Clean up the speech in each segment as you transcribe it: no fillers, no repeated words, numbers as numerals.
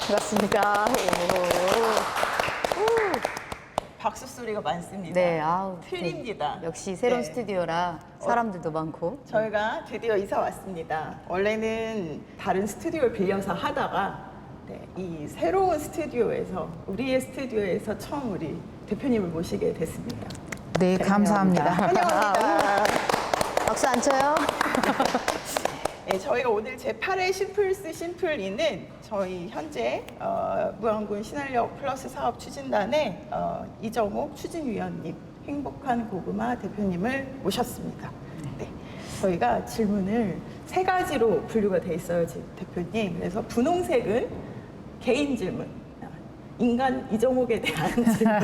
반갑습니다. 박수 소리가 많습니다. 네, 아우. 틀립니다. 역시 새로운 네. 스튜디오라 사람들도 많고. 저희가 드디어 이사 왔습니다. 원래는 다른 스튜디오를 빌려서 하다가 이 새로운 스튜디오에서 우리의 스튜디오에서 처음 우리 대표님을 모시게 됐습니다. 네, 감사합니다. 환영합니다. 박수 안 쳐요? 네, 저희가 오늘 제8회 심플스 심플이는 저희 현재 무안군 신한력 플러스 사업 추진단의 이정옥 추진위원님, 행복한 고구마 대표님을 모셨습니다. 네, 저희가 질문을 3가지로 분류가 돼 있어요, 대표님. 그래서 분홍색은 개인 질문, 인간 이정옥에 대한 질문,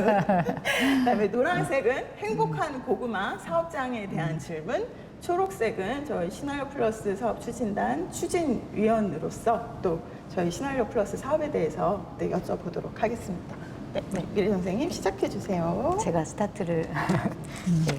그다음에 노란색은 행복한 고구마 사업장에 대한 질문, 초록색은 저희 신한력 플러스 사업 추진단 추진위원으로서 또 저희 신한력 플러스 사업에 대해서 여쭤보도록 하겠습니다. 네, 미래 선생님 시작해 주세요. 제가 스타트를 네.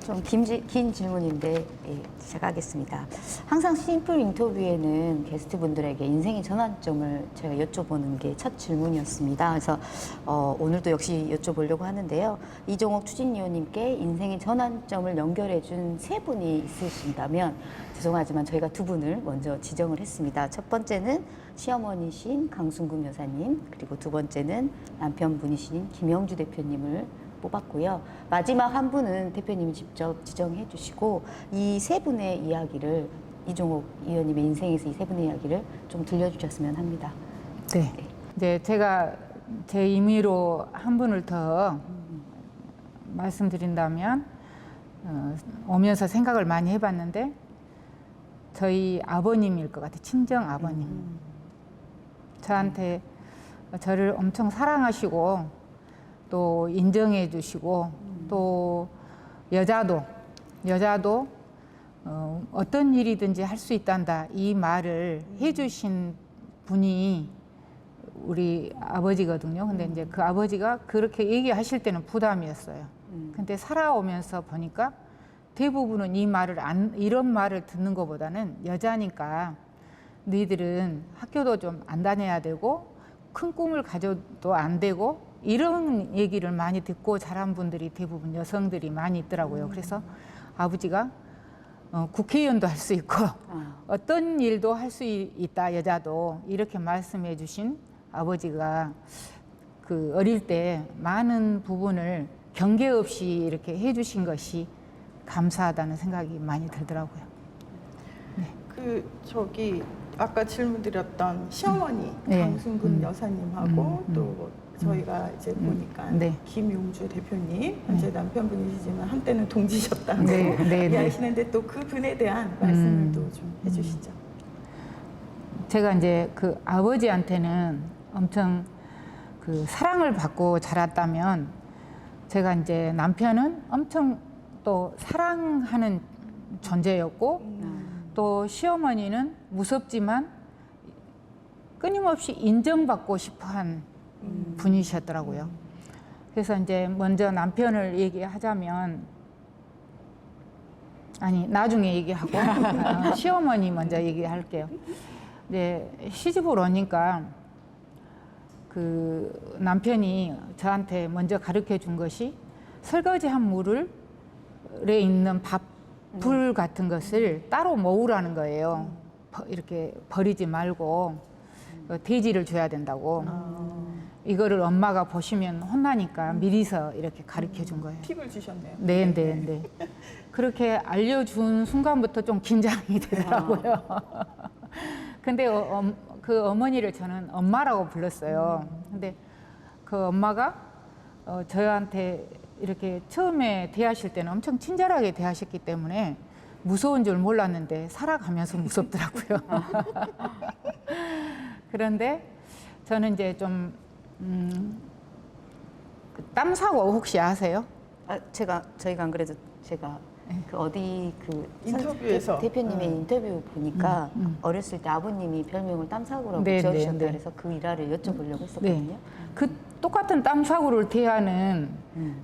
좀 긴 질문인데 예, 시작하겠습니다. 항상 심플 인터뷰에는 게스트분들에게 인생의 전환점을 제가 여쭤보는 게 첫 질문이었습니다. 그래서 오늘도 역시 여쭤보려고 하는데요. 이정옥 추진위원님께 인생의 전환점을 연결해 준 3분이 있으신다면 죄송하지만 저희가 2분을 먼저 지정을 했습니다. 첫 번째는 시어머니신 강순금 여사님, 그리고 2번째는 남편분이신 김영주 대표님을 뽑았고요. 마지막 한 분은 대표님이 직접 지정해 주시고 이 3분의 이야기를 이종옥 의원님의 인생에서 이 3분의 이야기를 좀 들려주셨으면 합니다. 네. 이제 제가 제 임의로 한 분을 더 말씀드린다면 오면서 생각을 많이 해봤는데 저희 아버님일 것 같아요. 친정 아버님. 저한테 저를 엄청 사랑하시고 또 인정해 주시고 또 여자도 어떤 일이든지 할 수 있단다 이 말을 해주신 분이 우리 아버지거든요. 근데 이제 그 아버지가 그렇게 얘기하실 때는 부담이었어요. 근데 살아오면서 보니까 대부분은 이런 말을 듣는 것보다는 여자니까 너희들은 학교도 좀 안 다녀야 되고 큰 꿈을 가져도 안 되고 이런 얘기를 많이 듣고 자란 분들이 대부분 여성들이 많이 있더라고요. 그래서 아버지가 국회의원도 할 수 있고 어떤 일도 할 수 있다 여자도 이렇게 말씀해 주신 아버지가 그 어릴 때 많은 부분을 경계 없이 이렇게 해 주신 것이 감사하다는 생각이 많이 들더라고요. 저기 아까 질문 드렸던 시어머니 네. 강순금 여사님하고 또 저희가 이제 보니까 네. 김용주 대표님 현재 남편분이시지만 한때는 동지셨다고 네, 네, 네. 이야기하시는데 또 그 분에 대한 말씀을 또 좀 해주시죠. 제가 이제 그 아버지한테는 엄청 그 사랑을 받고 자랐다면 제가 이제 남편은 엄청 또 사랑하는 존재였고 또 시어머니는 무섭지만 끊임없이 인정받고 싶어한 분이셨더라고요. 그래서 이제 먼저 남편을 얘기하자면 아니 나중에 얘기하고 시어머니 먼저 얘기할게요. 네, 시집을 오니까 그 남편이 저한테 먼저 가르쳐 준 것이 설거지한 물에 있는 밥풀 같은 것을 따로 모으라는 거예요. 이렇게 버리지 말고 돼지를 줘야 된다고. 이거를 엄마가 보시면 혼나니까 미리서 이렇게 가르쳐 준 거예요. 팁을 주셨네요. 네. 그렇게 알려준 순간부터 좀 긴장이 되더라고요. 근데 그 어머니를 저는 엄마라고 불렀어요. 근데 그 엄마가 저한테 이렇게 처음에 대하실 때는 엄청 친절하게 대하셨기 때문에 무서운 줄 몰랐는데 살아가면서 무섭더라고요. 그런데 저는 이제 좀 땀 사고 혹시 아세요? 저희가 안 그래도 제가 그 어디 그 인터뷰에서 대표님의 인터뷰 보니까 어렸을 때 아버님이 별명을 땀사고라고 네, 지어주셨다 네, 네. 그래서 그 일화를 여쭤보려고 했었거든요. 그 똑같은 땀 사고를 대하는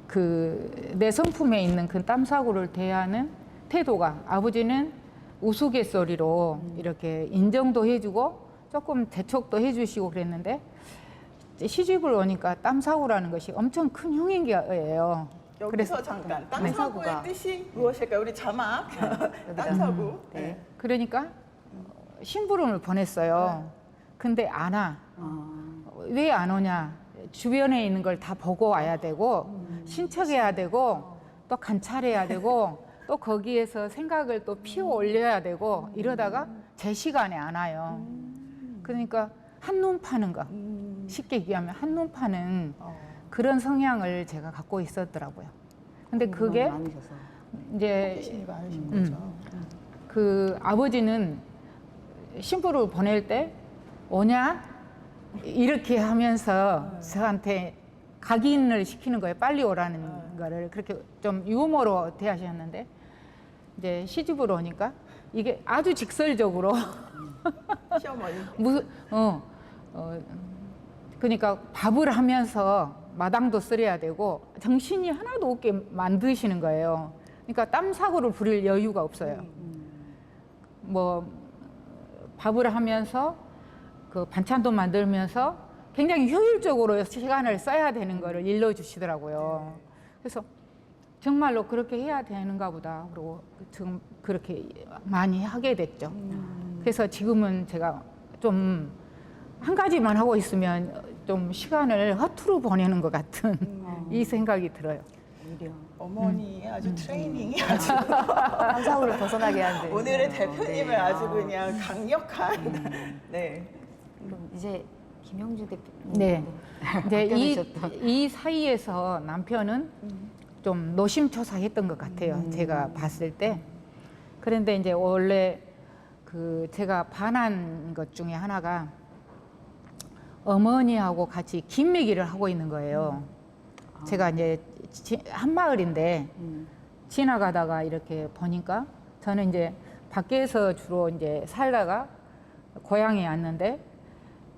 그 내 성품에 있는 그 땀 사고를 대하는 태도가 아버지는 우스갯소리로 이렇게 인정도 해주고 조금 재촉도 해주시고 그랬는데 이제 시집을 오니까 땀 사고라는 것이 엄청 큰 흉인 거예요. 여기서 잠깐 땅 네. 사고의 사고가. 뜻이 무엇일까요? 우리 자막 땅 사고. 네. 그러니까 심부름을 보냈어요. 근데 안 와. 왜 안 오냐? 주변에 있는 걸 다 보고 와야 되고 신청해야 되고 또 관찰해야 되고 또 거기에서 생각을 또 피워 올려야 되고 이러다가 제 시간에 안 와요. 그러니까 한눈 파는 거. 쉽게 얘기하면 한눈 파는 그런 성향을 제가 갖고 있었더라고요. 근데 그게 너무 많으셔서. 이제 호기심이 많으신 거죠. 그 아버지는 신부를 보낼 때 오냐 이렇게 하면서 저한테 각인을 시키는 거예요. 빨리 오라는 거를 그렇게 좀 유머로 대하셨는데 이제 시집으로 오니까 이게 아주 직설적으로 시어머니. 그러니까 밥을 하면서 마당도 쓸어야 되고 정신이 하나도 없게 만드시는 거예요. 그러니까 땀 사고를 부릴 여유가 없어요. 뭐 밥을 하면서 그 반찬도 만들면서 굉장히 효율적으로 시간을 써야 되는 거를 일러주시더라고요. 그래서 정말로 그렇게 해야 되는가 보다. 그리고 지금 그렇게 많이 하게 됐죠. 그래서 지금은 제가 좀 한 가지만 하고 있으면 좀 시간을 허투루 보내는 것 같은 이 생각이 들어요. 오히려 어머니의 아주 트레이닝이 아주 땀 사고를 벗어나게 하는. 오늘의 대표님을 네. 아주 그냥 강력한 네. 그럼 이제 김영주 대표님. 네. 이제 바뀌어주셨던. 이 사이에서 남편은 좀 노심초사했던 것 같아요. 제가 봤을 때. 그런데 이제 원래 그 제가 반한 것 중에 하나가 어머니하고 같이 김매기를 하고 있는 거예요. 제가 이제 한마을인데 지나가다가 이렇게 보니까 저는 이제 밖에서 주로 이제 살다가 고향에 왔는데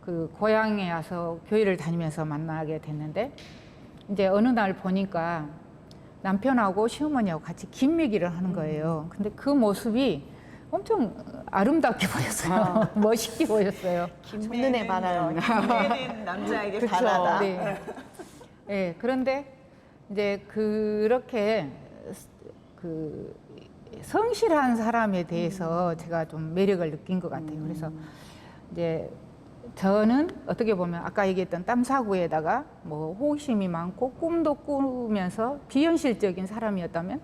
그 고향에 와서 교회를 다니면서 만나게 됐는데 이제 어느 날 보니까 남편하고 시어머니하고 같이 김매기를 하는 거예요. 근데 그 모습이 엄청 아름답게 보였어요. 멋있게 보였어요. 첫눈에 반하는. 김매는 남자에게 그쵸. 반하다. 네. 네, 그런데 이제 그렇게 그 성실한 사람에 대해서 제가 좀 매력을 느낀 것 같아요. 그래서 이제 저는 어떻게 보면 아까 얘기했던 땀 사고에다가 뭐 호기심이 많고 꿈도 꾸면서 비현실적인 사람이었다면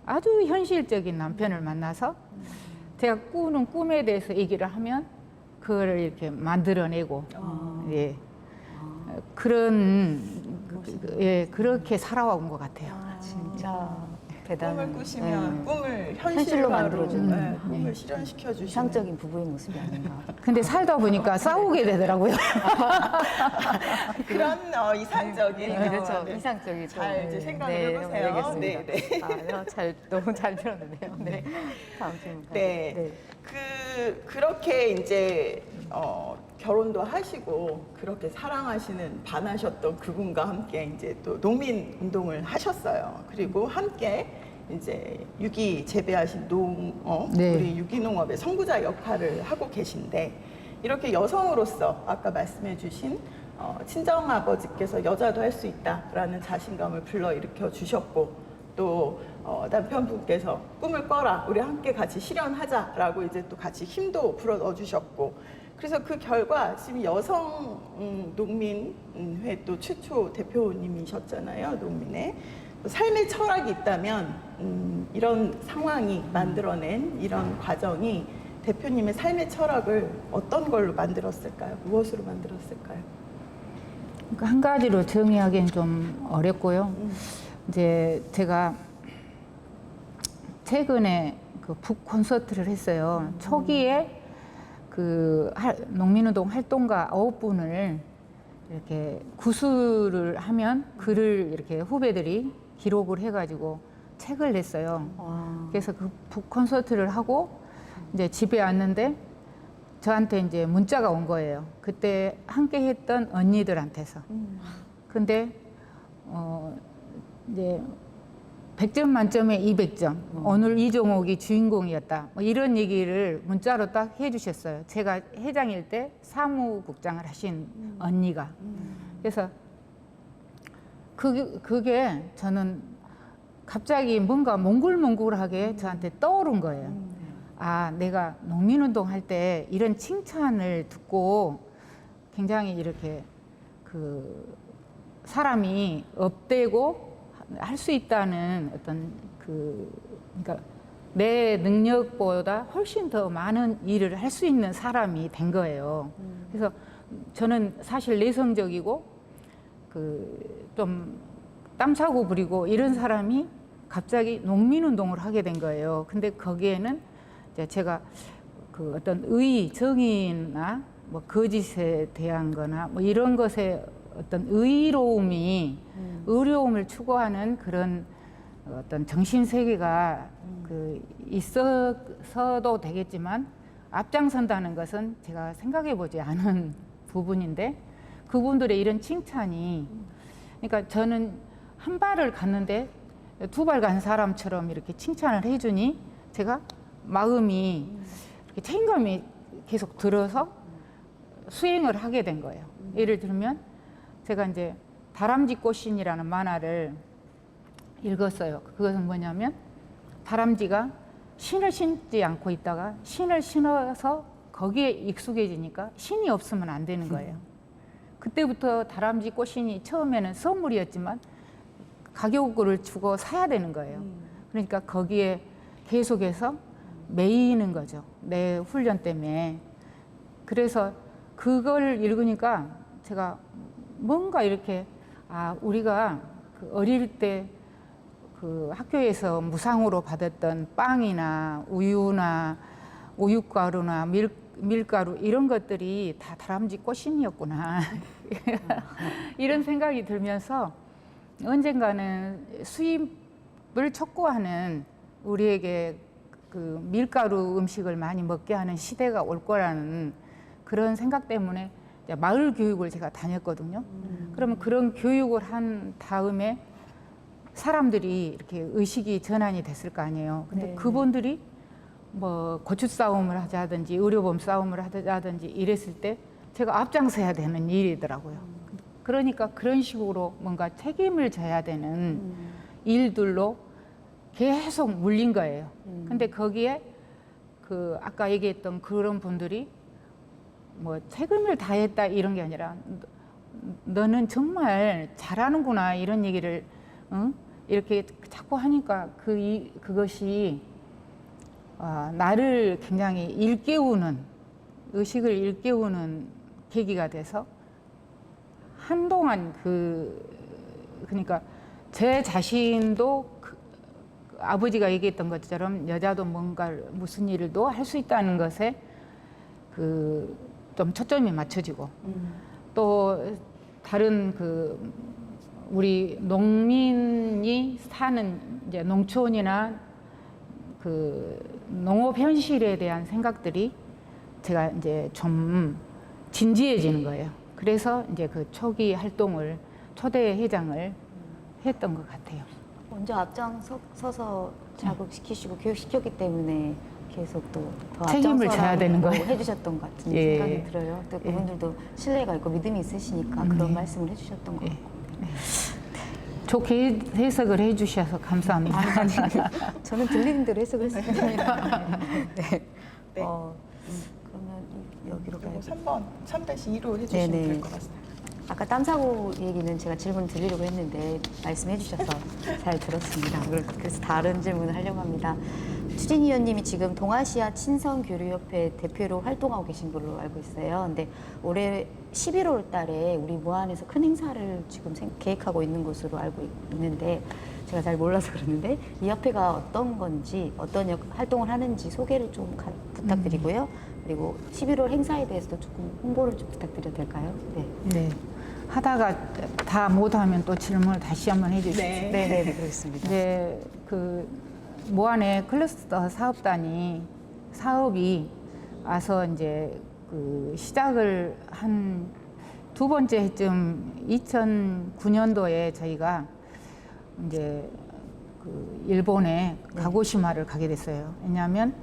아주 현실적인 남편을 만나서 제가 꾸는 꿈에 대해서 얘기를 하면 그거를 이렇게 만들어내고 예. 그런 예, 그렇게 살아온 것 같아요. 진짜 대단한. 꿈을 꾸시면 꿈을 현실로 현실로 만들어주는. 네, 꿈을 실현시켜 주시는 이상적인 부부의 모습이 아닌가. 근데 살다 보니까 싸우게 되더라고요. 그런 이상적인 네, 그렇죠. 네. 이상적이죠. 잘 이제 생각을 네, 해보세요. 알겠습니다. 네, 아, 너무 잘 들었는데요. 네. 다음 질문. 네. 그렇게 이제 결혼도 하시고 그렇게 사랑하시는 반하셨던 그분과 함께 이제 또 농민 운동을 하셨어요. 그리고 함께 이제 유기 재배하신 농업, 네. 우리 유기농업의 선구자 역할을 하고 계신데 이렇게 여성으로서 아까 말씀해주신 친정 아버지께서 여자도 할 수 있다라는 자신감을 불러일으켜 주셨고 또 남편분께서 꿈을 꿔라 우리 함께 같이 실현하자라고 이제 또 같이 힘도 불어 넣어주셨고 그래서 그 결과 지금 여성 농민회 또 최초 대표님이셨잖아요. 농민의 삶의 철학이 있다면 이런 상황이 만들어낸 이런 과정이 대표님의 삶의 철학을 어떤 걸로 만들었을까요? 무엇으로 만들었을까요? 그러니까 한 가지로 정의하기는 좀 어렵고요. 이제 제가 최근에 그 북 콘서트를 했어요. 초기에 그 농민운동 활동가 9분을 이렇게 구술을 하면 글을 이렇게 후배들이 기록을 해가지고 책을 냈어요. 그래서 그 북 콘서트를 하고 이제 집에 왔는데 저한테 이제 문자가 온 거예요. 그때 함께 했던 언니들한테서. 근데 이제 100점 만점에 200점. 오늘 이종옥이 주인공이었다. 뭐 이런 얘기를 문자로 딱 해주셨어요. 제가 회장일 때 사무국장을 하신 언니가. 그래서 그게 저는 갑자기 뭔가 몽글몽글하게 저한테 떠오른 거예요. 아, 내가 농민운동 할 때 이런 칭찬을 듣고 굉장히 이렇게 그 사람이 업되고 할 수 있다는 어떤 그러니까 내 능력보다 훨씬 더 많은 일을 할 수 있는 사람이 된 거예요. 그래서 저는 사실 내성적이고 그 좀 땀차고 부리고 이런 사람이 갑자기 농민운동을 하게 된 거예요. 근데 거기에는 이제 제가 그 어떤 의, 정의나 뭐 거짓에 대한 거나 뭐 이런 것에 어떤 의로움이 의로움을 추구하는 그런 어떤 정신 세계가 그 있어서도 되겠지만 앞장선다는 것은 제가 생각해 보지 않은 부분인데 그분들의 이런 칭찬이 그러니까 저는 한 발을 갔는데 두 발 간 사람처럼 이렇게 칭찬을 해주니 제가 마음이 이렇게 책임감이 계속 들어서 수행을 하게 된 거예요. 예를 들면 제가 이제 다람쥐 꽃신이라는 만화를 읽었어요. 그것은 뭐냐면 다람쥐가 신을 신지 않고 있다가 신을 신어서 거기에 익숙해지니까 신이 없으면 안 되는 거예요. 그때부터 다람쥐 꽃신이 처음에는 선물이었지만 가격을 주고 사야 되는 거예요. 그러니까 거기에 계속해서 매이는 거죠. 내 훈련 때문에. 그래서 그걸 읽으니까 제가 뭔가 이렇게 아 우리가 그 어릴 때 그 학교에서 무상으로 받았던 빵이나 우유나 우유가루나 밀가루 이런 것들이 다 다람쥐 꽃신이었구나 이런 생각이 들면서 언젠가는 수입을 촉구하는 우리에게 그 밀가루 음식을 많이 먹게 하는 시대가 올 거라는 그런 생각 때문에 마을 교육을 제가 다녔거든요. 그러면 그런 교육을 한 다음에 사람들이 이렇게 의식이 전환이 됐을 거 아니에요. 근데 네. 그분들이 뭐 고추 싸움을 하자든지 의료보험 싸움을 하자든지 이랬을 때 제가 앞장서야 되는 일이더라고요. 그러니까 그런 식으로 뭔가 책임을 져야 되는 일들로 계속 물린 거예요. 근데 거기에 그 아까 얘기했던 그런 분들이 뭐 책임을 다했다 이런 게 아니라 너는 정말 잘하는구나 이런 얘기를 이렇게 자꾸 하니까 그것이 나를 굉장히 일깨우는 의식을 일깨우는 계기가 돼서 한동안 그러니까 제 자신도 아버지가 얘기했던 것처럼 여자도 뭔가 무슨 일도 할 수 있다는 것에 좀 초점이 맞춰지고 또 다른 우리 농민이 사는 이제 농촌이나 농업 현실에 대한 생각들이 제가 이제 좀 진지해지는 거예요. 그래서 이제 그 초기 활동을 초대 회장을 했던 것 같아요. 먼저 앞장서서 자극시키시고 교육시켰기 때문에 계속 또 더 책임을 져야 되는 거예요. 해주셨던 것 같은 예. 생각이 들어요. 또 그분들도 신뢰가 있고 믿음이 있으시니까 그런 말씀을 해주셨던 것 같고. 좋게 해석을 해주셔서 감사합니다. 저는 들리는 대로 해석을 했습니다. 네. 네. 그러면 여기로 가요. 그리고 3-2로 해주시면 네네. 될 것 같습니다. 아까 땀사고 얘기는 제가 질문 드리려고 했는데 말씀해 주셔서 잘 들었습니다. 그래서 다른 질문을 하려고 합니다. 추진 위원님이 지금 동아시아 친선교류협회 대표로 활동하고 계신 걸로 알고 있어요. 근데 올해 11월 달에 우리 무안에서 큰 행사를 지금 계획하고 있는 것으로 알고 있는데 제가 잘 몰라서 그러는데 이 협회가 어떤 건지 어떤 활동을 하는지 소개를 좀 부탁드리고요. 그리고 11월 행사에 대해서도 조금 홍보를 좀 부탁드려도 될까요? 네. 네. 하다가 다 못하면 또 질문을 다시 한번 해주시죠. 네. 네네, 그렇습니다. 이제 무안의 클러스터 사업이 와서 이제 시작을 한 두 번째 해쯤 2009년도에 저희가 이제 그 일본의 가고시마를 가게 됐어요. 왜냐하면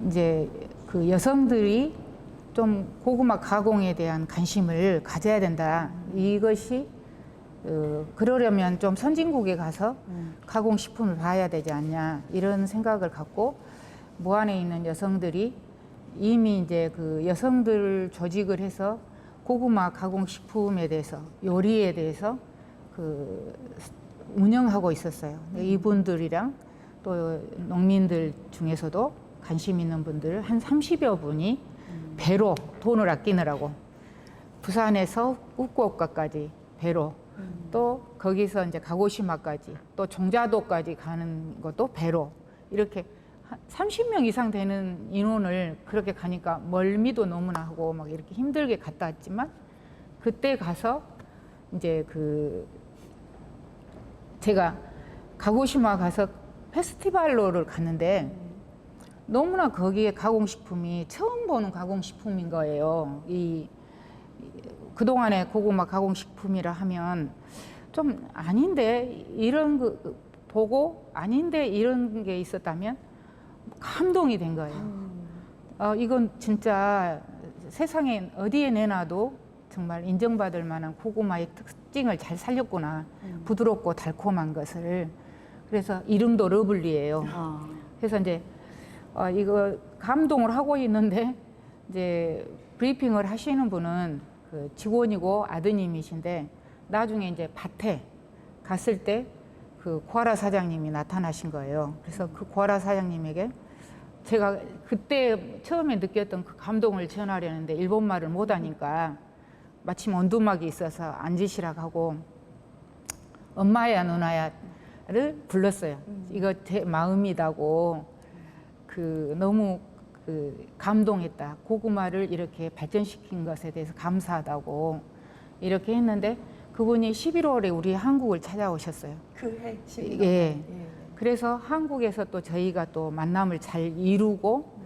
이제 그 여성들이 좀 고구마 가공에 대한 관심을 가져야 된다. 이것이 그러려면 좀 선진국에 가서 가공식품을 봐야 되지 않냐 이런 생각을 갖고 무안에 있는 여성들이 이미 이제 그 여성들 조직을 해서 고구마 가공식품에 대해서 요리에 대해서 그 운영하고 있었어요. 이분들이랑 또 농민들 중에서도 관심 있는 분들 한 30여 분이 배로 돈을 아끼느라고 부산에서 후쿠오카까지 배로 또 거기서 이제 가고시마까지 또 종자도까지 가는 것도 배로 이렇게 30명 이상 되는 인원을 그렇게 가니까 멀미도 너무나 하고 막 이렇게 힘들게 갔다 왔지만 그때 가서 이제 그 제가 가고시마 가서 페스티벌로를 갔는데 너무나 거기에 가공식품이 처음 보는 가공식품인 거예요. 그동안에 고구마 가공식품이라 하면 좀 아닌데 이런 거 보고 아닌데 이런 게 있었다면 감동이 된 거예요. 이건 진짜 세상에 어디에 내놔도 정말 인정받을 만한 고구마의 특징을 잘 살렸구나. 부드럽고 달콤한 것을. 그래서 이름도 러블리예요. 그래서 이제 이거 감동을 하고 있는데 이제 브리핑을 하시는 분은 그 직원이고 아드님이신데 나중에 이제 밭에 갔을 때 그 고아라 사장님이 나타나신 거예요. 그래서 그 고아라 사장님에게 제가 그때 처음에 느꼈던 그 감동을 전하려는데 일본말을 못하니까 마침 원두막이 있어서 앉으시라고 하고 엄마야 누나야를 불렀어요. 이거 제 마음이다고 그 너무 그 감동했다. 고구마를 이렇게 발전시킨 것에 대해서 감사하다고 이렇게 했는데 그분이 11월에 우리 한국을 찾아오셨어요. 그해 11월. 예. 그래서 한국에서 또 저희가 또 만남을 잘 이루고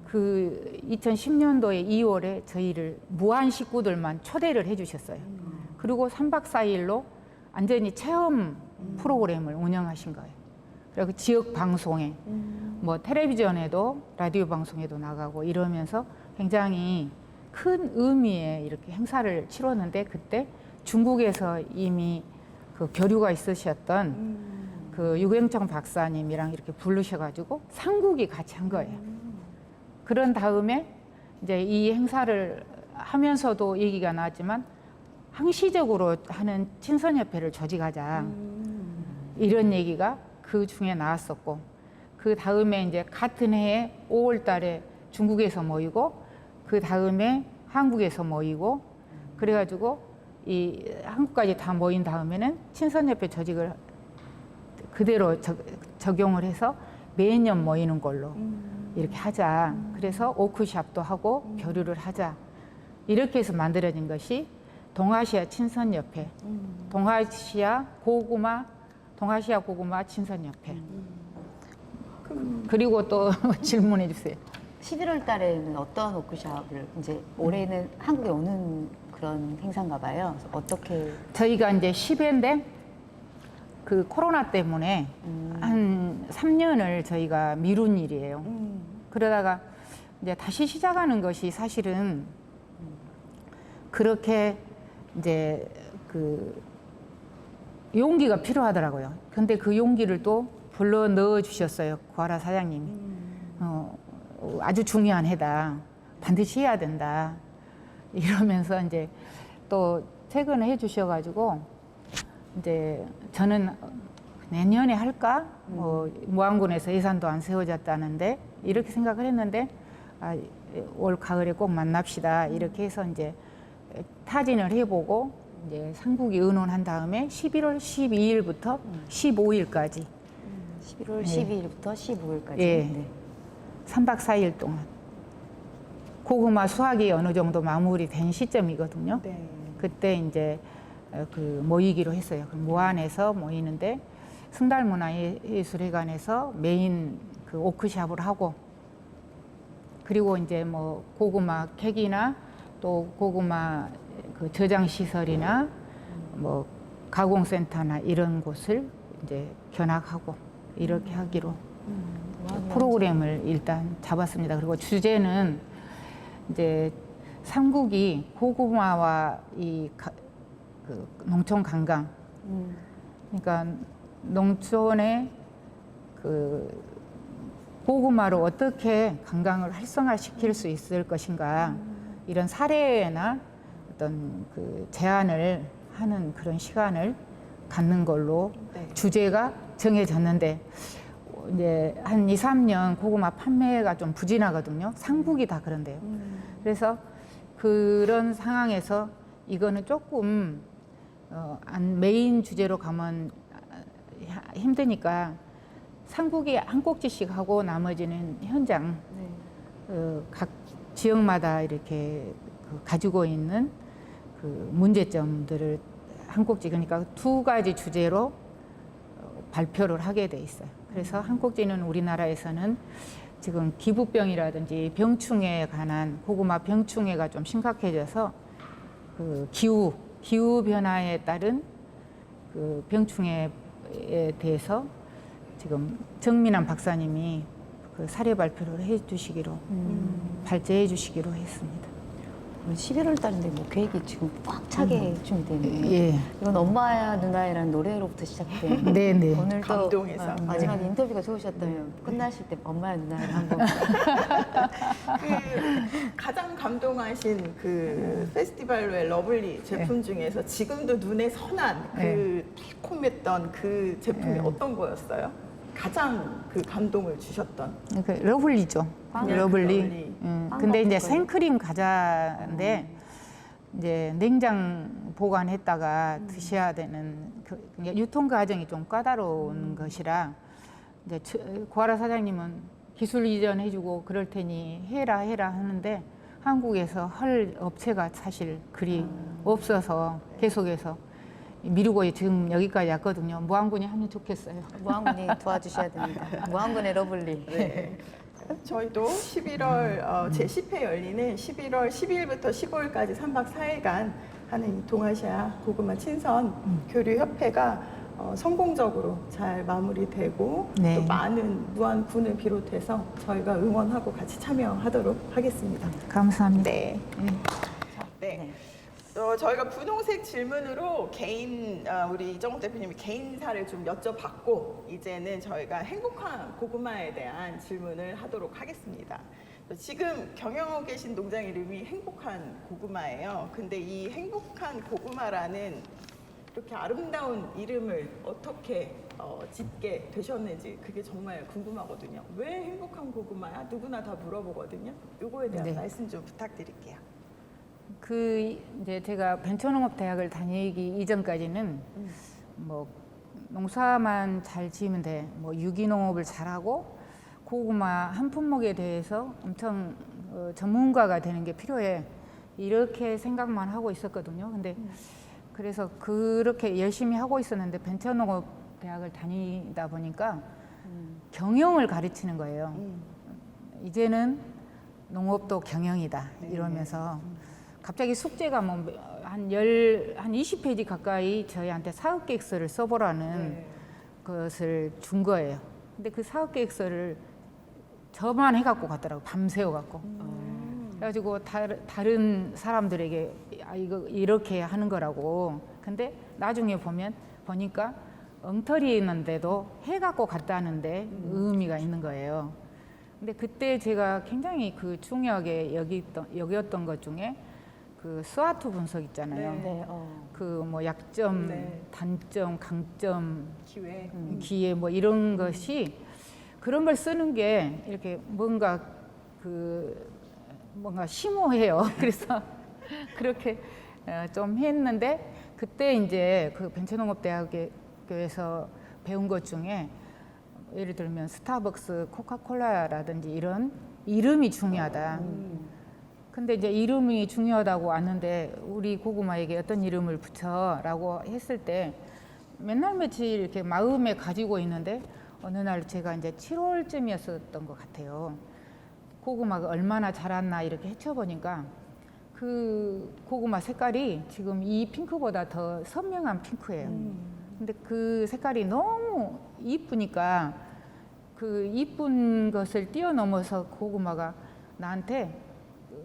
그 2010년도에 2월에 저희를 무한 식구들만 초대를 해주셨어요. 그리고 3박 4일로 완전히 체험 프로그램을 운영하신 거예요. 그리고 지역 방송에 뭐 텔레비전에도 라디오 방송에도 나가고 이러면서 굉장히 큰 의미의 이렇게 행사를 치렀는데 그때 중국에서 이미 그 교류가 있으셨던 그 유경청 박사님이랑 이렇게 부르셔가지고 삼국이 같이 한 거예요. 그런 다음에 이제 이 행사를 하면서도 얘기가 나왔지만 항시적으로 하는 친선협회를 조직하자 이런 얘기가 그 중에 나왔었고 그 다음에 이제 같은 해에 5월 달에 중국에서 모이고 그 다음에 한국에서 모이고 그래가지고 이 한국까지 다 모인 다음에는 친선협회 조직을 그대로 적용을 해서 매년 모이는 걸로 이렇게 하자. 그래서 워크숍도 하고 교류를 하자. 이렇게 해서 만들어진 것이 동아시아 친선협회, 동아시아 고구마 친선협회. 그리고 또 질문해 주세요. 11월 달에는 어떤 워크숍을 이제 올해는 한국에 오는 그런 행사인가 봐요. 그래서 어떻게 저희가 이제 10회인데 그 코로나 때문에 한 3년을 저희가 미룬 일이에요. 그러다가 이제 다시 시작하는 것이 사실은 그렇게 이제 그 용기가 필요하더라고요. 근데 그 용기를 또 불러 넣어 주셨어요. 고아라 사장님이. 아주 중요한 해다. 반드시 해야 된다. 이러면서 이제 또 최근에 해 주셔가지고 이제 저는 내년에 할까? 무안군에서 예산도 안 세워졌다는데 이렇게 생각을 했는데 올 가을에 꼭 만납시다. 이렇게 해서 이제 타진을 해보고 이제 상국이 의논한 다음에 11월 12일부터 15일까지 11월 12일부터 15일까지 예. 3박 4일 동안 고구마 수확이 어느 정도 마무리된 시점이거든요. 네. 그때 이제 그 모이기로 했어요. 무안에서 모이는데 승달문화예술회관에서 메인 그 워크숍을 하고 그리고 이제 뭐 고구마 캐기나 또 고구마 그 저장 시설이나 뭐 가공센터나 이런 곳을 이제 견학하고 이렇게 하기로 프로그램을 일단 잡았습니다. 그리고 주제는 이제 삼국이 고구마와 그 농촌 관광, 그러니까 농촌의 그 고구마로 어떻게 관광을 활성화시킬 수 있을 것인가, 이런 사례나 어떤 그 제안을 하는 그런 시간을 갖는 걸로 네. 주제가 정해졌는데, 이제 한 2, 3년 고구마 판매가 좀 부진하거든요. 상국이 다 그런데요. 그래서 그런 상황에서 이거는 조금 메인 주제로 가면 힘드니까 상국이 한 꼭지씩 하고 나머지는 현장 각 지역마다 이렇게 가지고 있는 그 문제점들을 한 꼭지, 그러니까 2가지 주제로 발표를 하게 돼 있어요. 그래서 한 꼭지는 우리나라에서는 지금 기부병이라든지 병충해에 관한, 고구마 병충해가 좀 심각해져서 그 기후 변화에 따른 그 병충해에 대해서 지금 정민환 박사님이 그 사례 발표를 해주시기로 발제해 주시기로 했습니다. 11월 달인데 뭐 계획이 지금 꽉 차게 준비되어 있네요. 예. 이건 엄마야 누나야라는 노래로부터 시작된. 네네. 오늘도 감동해서. 마지막 인터뷰가 좋으셨다면 끝나실 때 엄마야 누나야 한번. 그 가장 감동하신 그 페스티벌로의 러블리 제품 중에서 지금도 눈에 선한 그 달콤했던 그 제품이 어떤 거였어요? 가장 그 감동을 주셨던. 그 러블리죠. 러블리. 러블리. 근데 이제 빵 생크림 과자인데 이제 냉장 보관했다가 드셔야 되는 그러니까 유통 과정이 좀 까다로운 것이라 이제 고아라 사장님은 기술 이전해주고 그럴 테니 해라 하는데 한국에서 할 업체가 사실 그리 없어서 계속해서 미루고 지금 여기까지 왔거든요. 무안군이 하면 좋겠어요. 무한군이 도와주셔야 됩니다. 무한군의 러블리. 네. 저희도 11월 제10회 열리는 11월 12일부터 15일까지 3박 4일간 하는 이 동아시아 고구마 친선 교류 협회가 성공적으로 잘 마무리되고 네. 또 많은 무안군을 비롯해서 저희가 응원하고 같이 참여하도록 하겠습니다. 감사합니다. 네. 네. 저희가 분홍색 질문으로 우리 이정욱 대표님이 개인사를 좀 여쭤봤고, 이제는 저희가 행복한 고구마에 대한 질문을 하도록 하겠습니다. 지금 경영하고 계신 농장 이름이 행복한 고구마예요. 근데 이 행복한 고구마라는 이렇게 아름다운 이름을 어떻게 짓게 되셨는지 그게 정말 궁금하거든요. 왜 행복한 고구마야? 누구나 다 물어보거든요. 요거에 대한 네. 말씀 좀 부탁드릴게요. 이제 제가 벤처농업대학을 다니기 이전까지는 뭐 농사만 잘 지으면 돼, 뭐 유기농업을 잘하고 고구마 한 품목에 대해서 엄청 전문가가 되는 게 필요해, 이렇게 생각만 하고 있었거든요. 근데 그래서 그렇게 열심히 하고 있었는데 벤처농업대학을 다니다 보니까 경영을 가르치는 거예요. 이제는 농업도 경영이다 이러면서 갑자기 숙제가 뭐 한 20페이지 가까이 저희한테 사업계획서를 써보라는 것을 준 거예요. 근데 그 사업계획서를 저만 해갖고 갔더라고, 밤새워갖고. 그래가지고 다른 사람들에게 이거 이렇게 하는 거라고. 근데 나중에 보니까 엉터리 있는데도 해갖고 갔다는데 의미가 있는 거예요. 근데 그때 제가 굉장히 그 중요하게 여겼던 것 중에 그 스와트 분석 있잖아요. 네. 그 뭐 약점, 네. 단점, 강점, 기회. 기회 뭐 이런 것이, 그런 걸 쓰는 게 이렇게 뭔가 심오해요. 그래서 그렇게 좀 했는데, 그때 이제 그 벤처농업대학교에서 배운 것 중에 예를 들면 스타벅스, 코카콜라라든지 이런 이름이 중요하다. 근데 이제 이름이 중요하다고 아는데 우리 고구마에게 어떤 이름을 붙여라고 했을 때 맨날 며칠 이렇게 마음에 가지고 있는데, 어느 날 제가 이제 7월쯤이었던 것 같아요. 고구마가 얼마나 자랐나 이렇게 헤쳐보니까 그 고구마 색깔이 지금 이 핑크보다 더 선명한 핑크예요. 근데 그 색깔이 너무 이쁘니까 그 이쁜 것을 뛰어넘어서 고구마가 나한테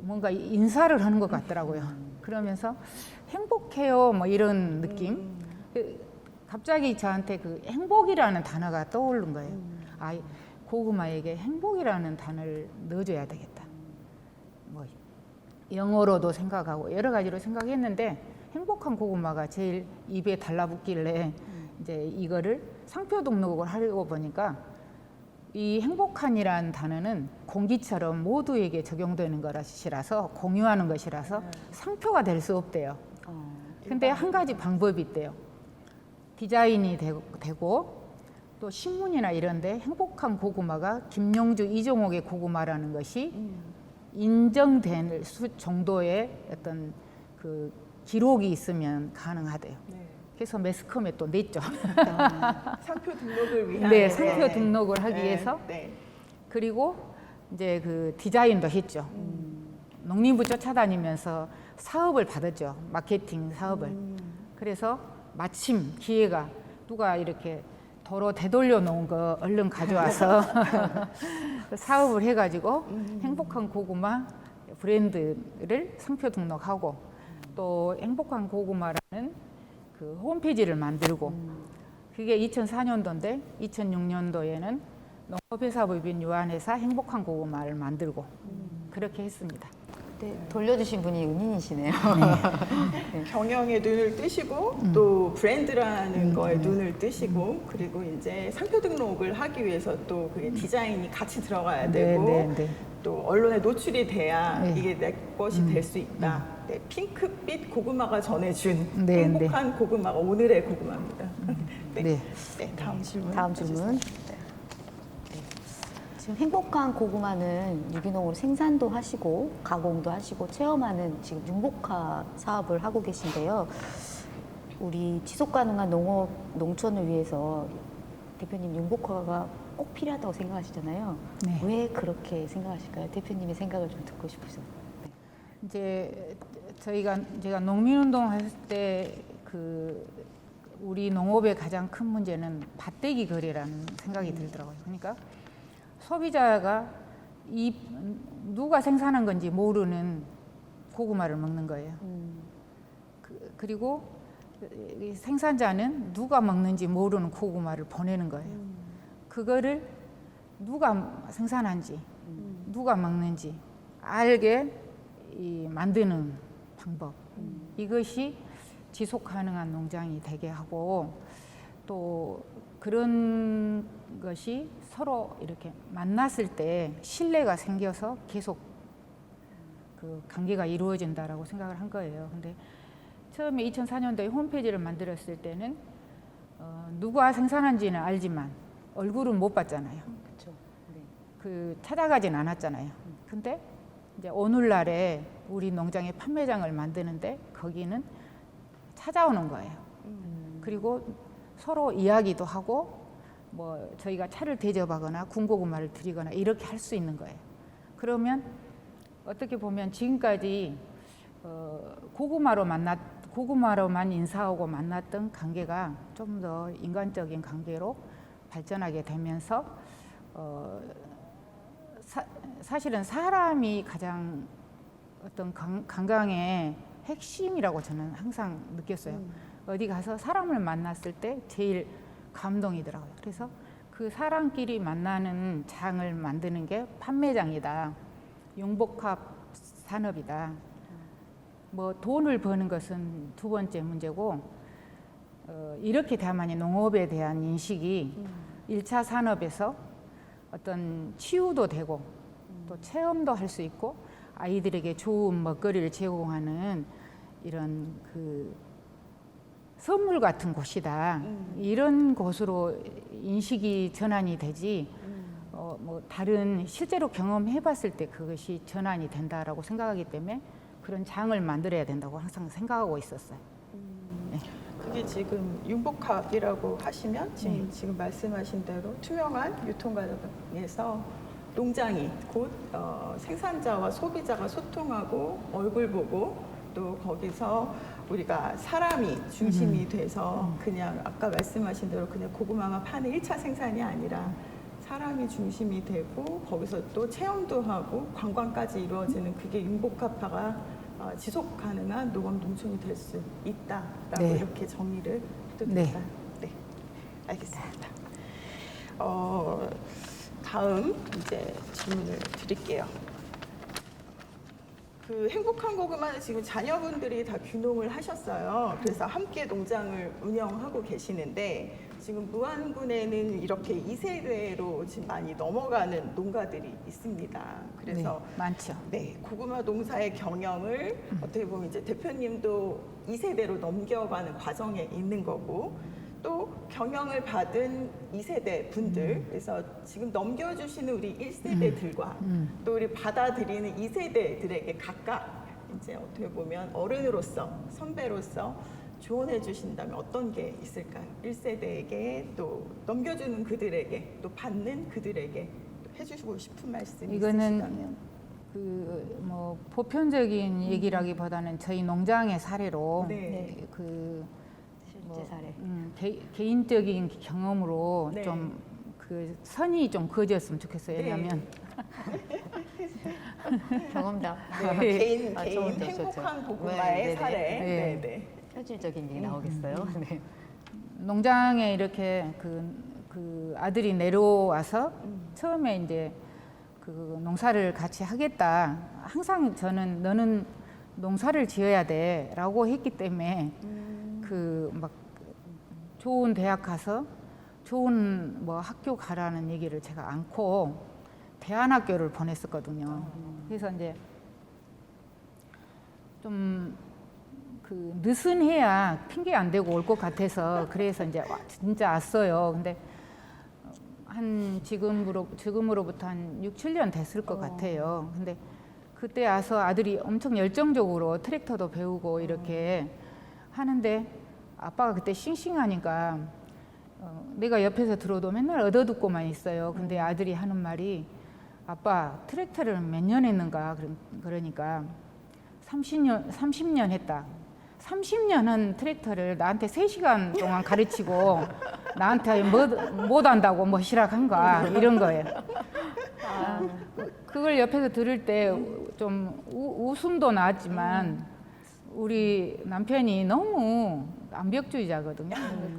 뭔가 인사를 하는 것 같더라고요. 그러면서 행복해요, 뭐 이런 느낌. 갑자기 저한테 그 행복이라는 단어가 떠오른 거예요. 아, 고구마에게 행복이라는 단어를 넣어줘야 되겠다. 뭐 영어로도 생각하고 여러 가지로 생각했는데 행복한 고구마가 제일 입에 달라붙길래 이제 이거를 상표 등록을 하려고 보니까 이 행복한이라는 단어는 공기처럼 모두에게 적용되는 것이라서 공유하는 것이라서 상표가 될 수 없대요. 근데 한 가지 방법이 있대요. 디자인이 되고 또 신문이나 이런데 행복한 고구마가 김용주, 이종옥의 고구마라는 것이 인정될 정도의 어떤 그 기록이 있으면 가능하대요. 네. 그래서 매스컴에 또 냈죠. 상표 등록을 위한 네, 상표 등록을 하기 네, 위해서. 네. 그리고 이제 그 디자인도 했죠. 농림부 쫓아다니면서 사업을 받았죠. 마케팅 사업을. 그래서 마침 기회가 누가 이렇게 도로 되돌려 놓은 거 얼른 가져와서 사업을 해가지고 행복한 고구마 브랜드를 상표 등록하고 또 행복한 고구마라는 그 홈페이지를 만들고 그게 2004년도인데 2006년도에는 농업회사법인 유한회사 행복한 고구마를 만들고 그렇게 했습니다. 네, 돌려주신 분이 은인이시네요. 경영에 눈을 뜨시고 또 브랜드라는 거에 눈을 뜨시고 그리고 이제 상표 등록을 하기 위해서 또 그게 디자인이 같이 들어가야 되고 네. 또 언론에 노출이 돼야 네. 이게 내 것이 될 수 있다. 네, 핑크빛 고구마가 전해준 네, 행복한 고구마가 오늘의 고구마입니다. 네. 네. 네, 다음 질문. 다음 질문. 지금 행복한 고구마는 유기농으로 생산도 하시고 가공도 하시고 체험하는 지금 융복화 사업을 하고 계신데요. 우리 지속 가능한 농업 농촌을 위해서 대표님 융복화가 꼭 필요하다고 생각하시잖아요. 네. 왜 그렇게 생각하실까요? 대표님의 생각을 좀 듣고 싶으셔서. 네. 이제 제가 농민운동 할 때 그 우리 농업의 가장 큰 문제는 밭대기 거래라는 생각이 들더라고요. 그러니까 소비자가 누가 생산한 건지 모르는 고구마를 먹는 거예요. 그리고 이 생산자는 누가 먹는지 모르는 고구마를 보내는 거예요. 그거를 누가 생산한지, 누가 먹는지 알게 만드는 방법. 이것이 지속 가능한 농장이 되게 하고 또 그런 것이 서로 이렇게 만났을 때 신뢰가 생겨서 계속 그 관계가 이루어진다라고 생각을 한 거예요. 근데 처음에 2004년도에 홈페이지를 만들었을 때는 누가 생산한지는 알지만 얼굴은 못 봤잖아요. 그렇죠. 네. 그 찾아가진 않았잖아요. 근데 이제 오늘날에 우리 농장의 판매장을 만드는데 거기는 찾아오는 거예요. 그리고 서로 이야기도 하고 뭐 저희가 차를 대접하거나 군고구마를 드리거나 이렇게 할 수 있는 거예요. 그러면 어떻게 보면 지금까지 고구마로만 인사하고 만났던 관계가 좀 더 인간적인 관계로 발전하게 되면서 사실은 사람이 가장 어떤 관광의 핵심이라고 저는 항상 느꼈어요. 어디 가서 사람을 만났을 때 제일 감동이더라고요. 그래서 그 사람끼리 만나는 장을 만드는 게 판매장이다. 융복합 산업이다. 뭐 돈을 버는 것은 두 번째 문제고 이렇게 돼야만이 농업에 대한 인식이 1차 산업에서 어떤 치유도 되고 또 체험도 할 수 있고 아이들에게 좋은 먹거리를 제공하는 이런 그 선물 같은 곳이다. 이런 곳으로 인식이 전환이 되지 뭐 다른 실제로 경험해봤을 때 그것이 전환이 된다라고 생각하기 때문에 그런 장을 만들어야 된다고 항상 생각하고 있었어요. 네. 그게 지금 융복합이라고 하시면 지금 말씀하신 대로 투명한 유통 과정에서 농장이 곧 생산자와 소비자가 소통하고 얼굴 보고 또 거기서 우리가 사람이 중심이 돼서 그냥 아까 말씀하신 대로 그냥 고구마만 파는 1차 생산이 아니라 사람이 중심이 되고 거기서 또 체험도 하고 관광까지 이루어지는 그게 융복합화가 지속 가능한 농업 농촌이 될 수 있다라고 네. 이렇게 정리를 해도 네. 될까요? 네, 알겠습니다. 다음 이제 질문을 드릴게요. 그 행복한 고구마는 지금 자녀분들이 다 귀농을 하셨어요. 그래서 함께 농장을 운영하고 계시는데 지금 무안군에는 이렇게 2세대로 지금 많이 넘어가는 농가들이 있습니다. 그래서 네, 많죠. 네, 고구마 농사의 경영을 어떻게 보면 이제 대표님도 2세대로 넘겨가는 과정에 있는 거고 또 경영을 받은 2세대 분들 그래서 지금 넘겨주시는 우리 1세대들과 또 우리 받아들이는 2세대들에게 각각 이제 어떻게 보면 어른으로서 선배로서 조언해 주신다면 어떤 게 있을까요? 1세대에게 또 넘겨주는 그들에게 또 받는 그들에게 또 해주시고 싶은 말씀이 이거는 있으시다면 그 뭐 보편적인 얘기라기보다는 저희 농장의 사례로 네. 그 실제 사례. 개인적인 경험으로 네. 좀 그 선이 좀 그어졌으면 좋겠어요. 네. 왜냐하면 경험담. 네, 개인 좋죠, 행복한 좋죠. 고구마의 네, 네, 사례. 네. 네, 네. 현실적인 얘기 나오겠어요. 네. 농장에 이렇게 그 아들이 내려와서 처음에 이제 그 농사를 같이 하겠다. 항상 저는 너는 농사를 지어야 돼라고 했기 때문에 그 막 좋은 대학 가서 좋은 뭐 학교 가라는 얘기를 제가 않고 대안학교를 보냈었거든요. 그래서 이제 좀 그 느슨해야 핑계 안 대고 올 것 같아서 그래서 이제 진짜 왔어요. 근데 한 지금으로부터 한 6, 7년 됐을 것 같아요. 근데 그때 와서 아들이 엄청 열정적으로 트랙터도 배우고 이렇게 하는데 아빠가 그때 싱싱하니까 내가 옆에서 들어도 맨날 얻어듣고만 있어요. 근데 아들이 하는 말이 아빠 트랙터를 몇 년 했는가 그러니까 30년 했다. 30년 한 트랙터를 나한테 3시간 동안 가르치고 나한테 못 한다고 뭐 시락한가 이런 거예요. 그걸 옆에서 들을 때 좀 웃음도 나왔지만 우리 남편이 너무 완벽주의자거든요.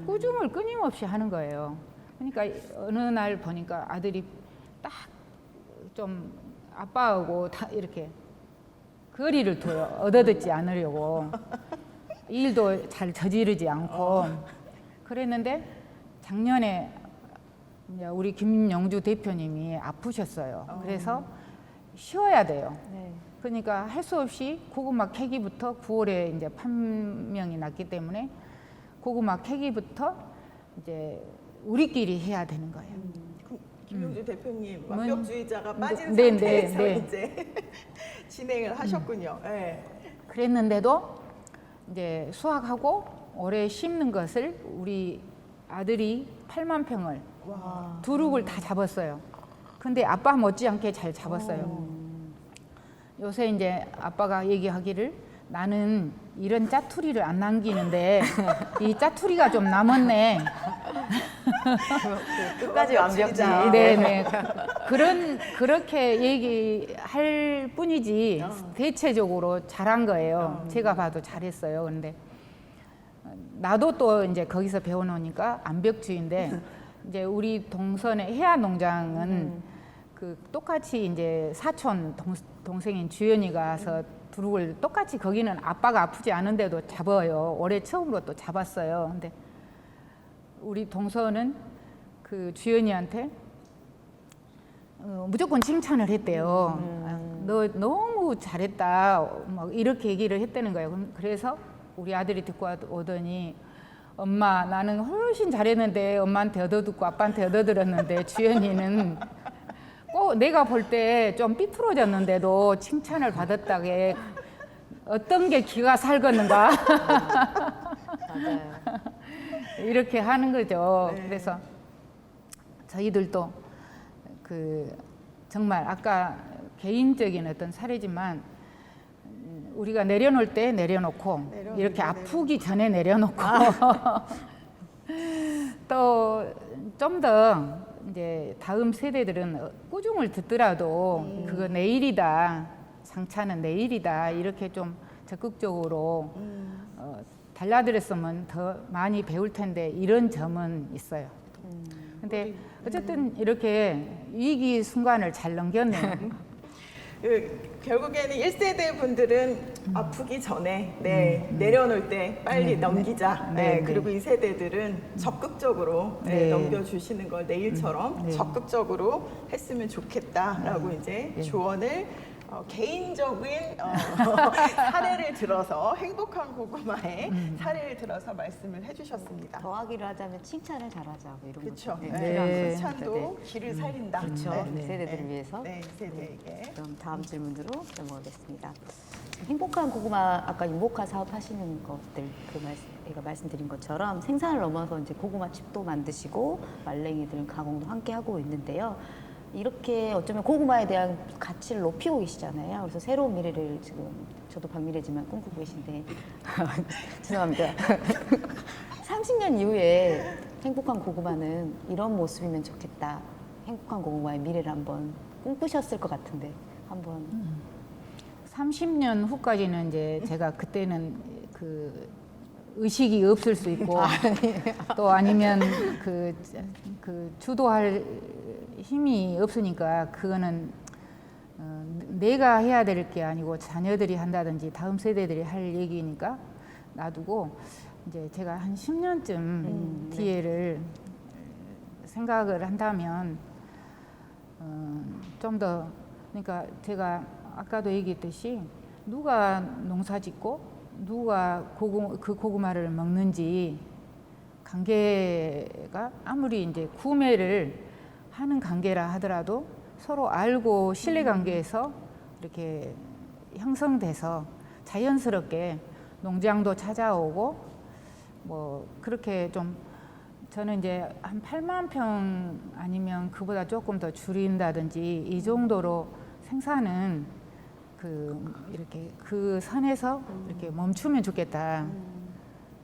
꾸중을 끊임없이 하는 거예요. 그러니까 어느 날 보니까 아들이 딱 좀 아빠하고 다 이렇게 거리를 둬요. 얻어듣지 않으려고. 일도 잘 저지르지 않고. 그랬는데 작년에 이제 우리 김영주 대표님이 아프셨어요. 그래서 쉬어야 돼요. 네. 그러니까 할 수 없이 고구마 캐기부터 9월에 이제 판명이 났기 때문에 고구마 캐기부터 이제 우리끼리 해야 되는 거예요. 김용주 대표님 완벽주의자가 빠진 네, 상태에서 네. 이제 진행을 하셨군요. 네. 그랬는데도 이제 수확하고 올해 심는 것을 우리 아들이 8만 평을 와. 두룩을 다 잡았어요. 근데 아빠 못지않게 잘 잡았어요. 요새 이제 아빠가 얘기하기를 나는 이런 짜투리를 안 남기는데 이 짜투리가 좀 남았네. 끝까지 완벽주의. 네네. 그렇게 얘기할 뿐이지 대체적으로 잘한 거예요. 제가 봐도 잘했어요. 근데 나도 또 이제 거기서 배워놓으니까 완벽주의인데 이제 우리 동선의 해안농장은 그 똑같이 이제 사촌 동생인 주연이가 와서 두룩을 똑같이 거기는 아빠가 아프지 않은데도 잡아요. 올해 처음으로 또 잡았어요. 근데 우리 동서는 그 주연이한테 무조건 칭찬을 했대요. 너 너무 잘했다. 막 이렇게 얘기를 했다는 거예요. 그래서 우리 아들이 듣고 오더니 엄마 나는 훨씬 잘했는데 엄마한테 얻어듣고 아빠한테 얻어들었는데 주연이는 꼭 내가 볼 때 좀 삐뚤어졌는데도 칭찬을 받았다게 어떤 게 기가 살겠는가 맞아요. 이렇게 하는 거죠. 네. 그래서 저희들도 그 정말 아까 개인적인 어떤 사례지만 우리가 내려놓을 때 내려놓고 내려놓을 이렇게 때 아프기 전에 내려놓고 또 좀 더 이제 다음 세대들은 꾸중을 듣더라도 그거 내일이다, 상처는 내일이다 이렇게 좀 적극적으로 달라들었으면 더 많이 배울 텐데 이런 점은 있어요. 근데 어쨌든 이렇게 위기 순간을 잘 넘겼네요. 결국에는 1세대 분들은 아프기 전에 내려놓을 때 빨리 넘기자. 네, 그리고 2세대들은 적극적으로 네. 넘겨주시는 걸 내일처럼 적극적으로 했으면 좋겠다라고 이제 조언을 개인적인 사례를 들어서 행복한 고구마의 사례를 들어서 말씀을 해주셨습니다. 더하기를 하자면 칭찬을 잘하자 뭐 이런 그렇죠. 거죠. 네. 칭찬도 길을 살린다. 그렇죠. 네. 세대들을 위해서. 네, 세대에게. 그럼 다음 질문으로 넘어가겠습니다. 행복한 고구마 아까 유목화 사업 하시는 것들 제가 말씀드린 것처럼 생산을 넘어서 이제 고구마 칩도 만드시고 말랭이들 가공도 함께 하고 있는데요. 이렇게 어쩌면 고구마에 대한 가치를 높이고 계시잖아요. 그래서 새로운 미래를 지금 저도 박미래지만 꿈꾸고 계신데 죄송합니다. 30년 이후에 행복한 고구마는 이런 모습이면 좋겠다. 행복한 고구마의 미래를 한번 꿈꾸셨을 것 같은데 한번 30년 후까지는 이제 제가 그때는 그 의식이 없을 수 있고 또 아니면 그 주도할 힘이 없으니까 그거는 내가 해야 될 게 아니고 자녀들이 한다든지 다음 세대들이 할 얘기니까 놔두고 이제 제가 한 10년쯤 뒤에를 생각을 한다면 좀 더 그러니까 제가 아까도 얘기했듯이 누가 농사 짓고 누가 그 고구마를 먹는지 관계가 아무리 이제 구매를 하는 관계라 하더라도 서로 알고 신뢰 관계에서 이렇게 형성돼서 자연스럽게 농장도 찾아오고 뭐 그렇게 좀 저는 이제 한 8만 평 아니면 그보다 조금 더 줄인다든지 이 정도로 생산은 이렇게 그 선에서 이렇게 멈추면 좋겠다.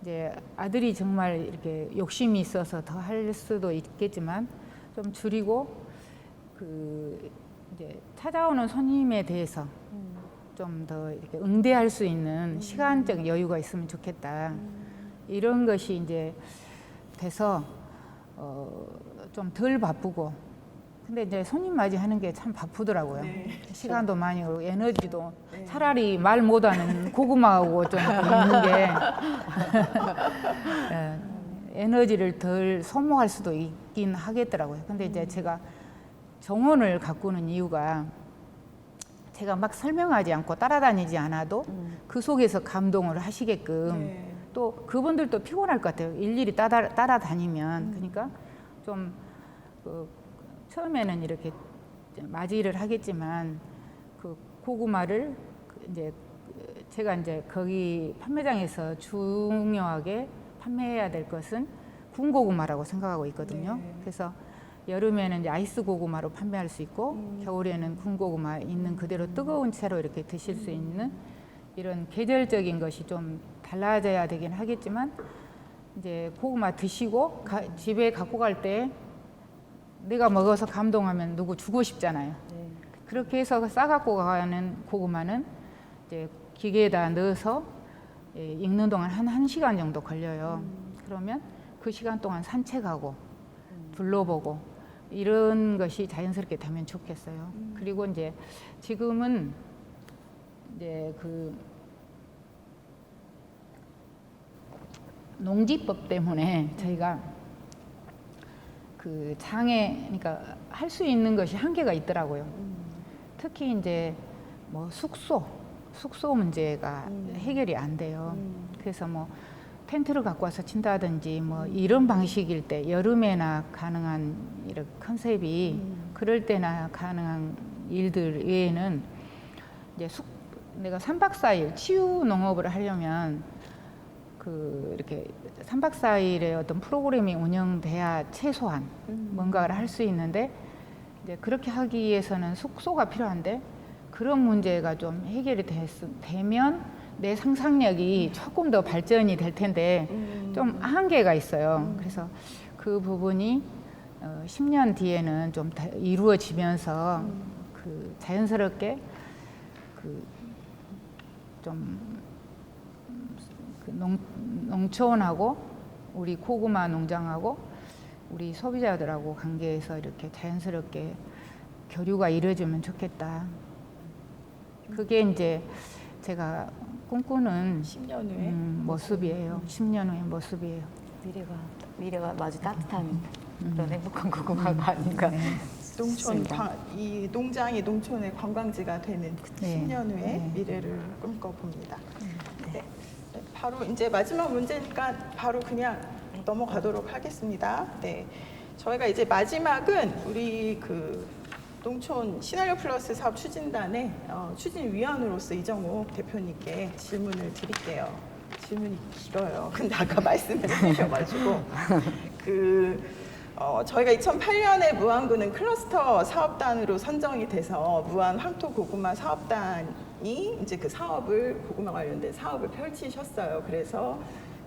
이제 아들이 정말 이렇게 욕심이 있어서 더 할 수도 있겠지만 좀 줄이고 이제 찾아오는 손님에 대해서 좀 더 이렇게 응대할 수 있는 시간적 여유가 있으면 좋겠다. 이런 것이 이제 돼서 좀 덜 바쁘고 근데 이제 손님 맞이하는 게 참 바쁘더라고요. 네. 시간도 많이 걸고 에너지도 차라리 말 못하는 고구마하고 좀 있는 게 에너지를 덜 소모할 수도 있긴 하겠더라고요. 근데 이제 제가 정원을 가꾸는 이유가 제가 막 설명하지 않고 따라다니지 않아도 그 속에서 감동을 하시게끔 또 그분들도 피곤할 것 같아요. 일일이 따라다니면. 그러니까 좀 처음에는 이렇게 맞이를 하겠지만 그 고구마를 이제 제가 이제 거기 판매장에서 중요하게 판매해야 될 것은 군 고구마라고 생각하고 있거든요. 그래서 여름에는 이제 아이스 고구마로 판매할 수 있고 겨울에는 군 고구마 있는 그대로 뜨거운 채로 이렇게 드실 수 있는 이런 계절적인 것이 좀 달라져야 되긴 하겠지만 이제 고구마 드시고 집에 갖고 갈 때 내가 먹어서 감동하면 누구 주고 싶잖아요. 그렇게 해서 싸갖고 가는 고구마는 이제 기계에다 넣어서 익는 동안 한 1시간 정도 걸려요. 그러면 그 시간 동안 산책하고 둘러보고 이런 것이 자연스럽게 되면 좋겠어요. 그리고 이제 지금은 이제 그 농지법 때문에 저희가 그 그러니까 할 수 있는 것이 한계가 있더라고요. 특히 이제 뭐 숙소 문제가 해결이 안 돼요. 그래서 뭐 텐트를 갖고 와서 친다든지 뭐 이런 방식일 때 여름에나 가능한 이런 컨셉이 그럴 때나 가능한 일들 외에는 이제 내가 3박 4일 치유 농업을 하려면 이렇게 3박 4일의 어떤 프로그램이 운영돼야 최소한 뭔가를 할 수 있는데 이제 그렇게 하기 위해서는 숙소가 필요한데 그런 문제가 좀 해결이 되면 내 상상력이 조금 더 발전이 될 텐데 좀 한계가 있어요. 그래서 그 부분이 10년 뒤에는 좀 이루어지면서 그 자연스럽게 농촌하고 우리 고구마 농장하고 우리 소비자들하고 관계에서 이렇게 자연스럽게 교류가 이루어지면 좋겠다. 그게 이제 제가 꿈꾸는 10년 후에 모습이에요. 10년 후의 모습이에요. 미래가 아주 따뜻한 그런 행복한 고구마가 아닌가. 농촌 싶습니다. 이 농장이 농촌의 관광지가 되는 네. 10년 후의 네. 미래를 꿈꿔봅니다. 네. 바로 이제 마지막 문제니까 바로 그냥 넘어가도록 하겠습니다. 네. 저희가 이제 마지막은 우리 그 농촌 시나리오 플러스 사업 추진단의 추진위원으로서 이정욱 대표님께 질문을 드릴게요. 질문이 길어요. 근데 아까 말씀을 해주셔가지고 저희가 2008년에 무안군은 클러스터 사업단으로 선정이 돼서 무안 황토 고구마 사업단이 이제 그 사업을 고구마 관련된 사업을 펼치셨어요. 그래서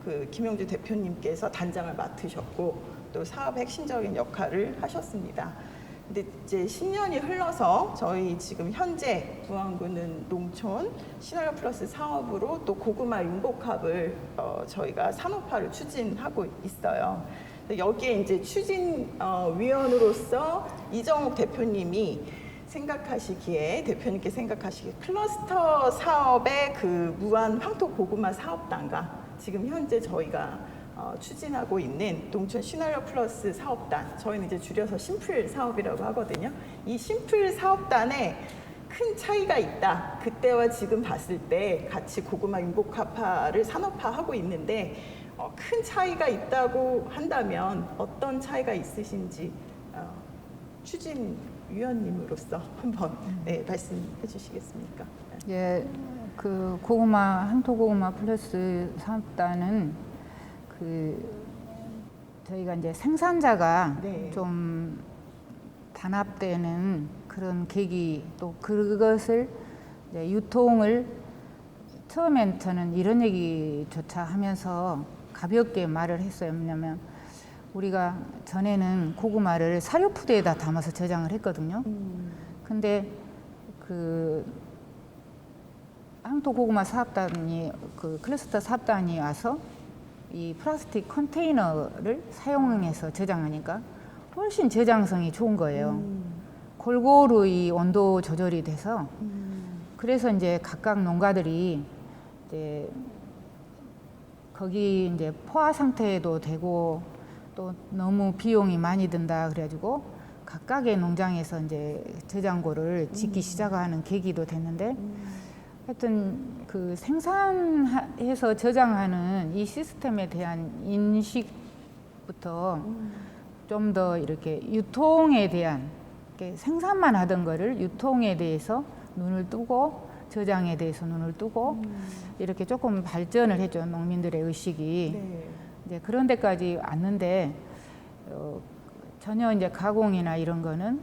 그 김용주 대표님께서 단장을 맡으셨고 또 사업 핵심적인 역할을 하셨습니다. 근데 이제 10년이 흘러서 저희 지금 현재 무안군은 농촌 시나리오 플러스 사업으로 또 고구마 융복합을 저희가 산업화를 추진하고 있어요. 여기에 이제 추진위원으로서 이정욱 대표님이 대표님께 생각하시기에 클러스터 사업의 그 무안 황토 고구마 사업단과 지금 현재 저희가 추진하고 있는 농촌 시나리오 플러스 사업단, 저희는 이제 줄여서 심플 사업이라고 하거든요. 이 심플 사업단에 큰 차이가 있다. 그때와 지금 봤을 때 같이 고구마 융복합화를 산업화하고 있는데 큰 차이가 있다고 한다면 어떤 차이가 있으신지 추진위원님으로서 한번 말씀해 주시겠습니까? 예, 그 고구마 황토 고구마 플러스 사업단은 저희가 이제 생산자가 네. 좀 단합되는 그런 계기, 또 그것을 이제 유통을 처음엔 저는 이런 얘기조차 하면서 가볍게 말을 했어요. 왜냐면 우리가 전에는 고구마를 사료푸드에다 담아서 저장을 했거든요. 근데 그 황토 고구마 사업단이 그 클러스터 사업단이 와서 이 플라스틱 컨테이너를 사용해서 저장하니까 훨씬 저장성이 좋은 거예요. 골고루 이 온도 조절이 돼서 그래서 이제 각각 농가들이 이제 거기 이제 포화 상태도 되고 또 너무 비용이 많이 든다 그래가지고 각각의 농장에서 이제 저장고를 짓기 시작하는 계기도 됐는데 하여튼 그 생산해서 저장하는 이 시스템에 대한 인식부터 좀 더 이렇게 유통에 대한 생산만 하던 거를 유통에 대해서 눈을 뜨고 저장에 대해서 눈을 뜨고 이렇게 조금 발전을 했죠. 농민들의 의식이. 네. 이제 그런 데까지 왔는데 전혀 이제 가공이나 이런 거는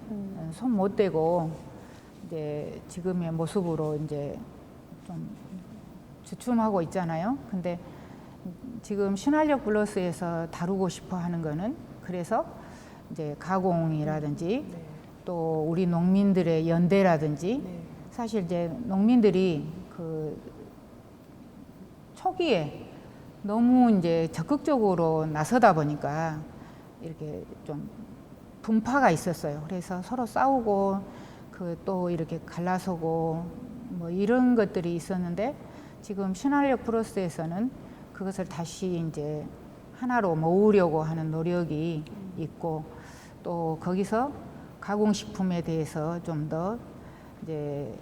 손 못 대고 이제 지금의 모습으로 이제 좀 주춤하고 있잖아요. 근데 지금 신활력 플러스에서 다루고 싶어 하는 거는 그래서 이제 가공이라든지 네. 또 우리 농민들의 연대라든지 네. 사실 이제 농민들이 그 초기에 너무 이제 적극적으로 나서다 보니까 이렇게 좀 분파가 있었어요. 그래서 서로 싸우고 그 또 이렇게 갈라서고 뭐 이런 것들이 있었는데 지금 신활력 플러스에서는 그것을 다시 이제 하나로 모으려고 하는 노력이 있고 또 거기서 가공식품에 대해서 좀 더 이제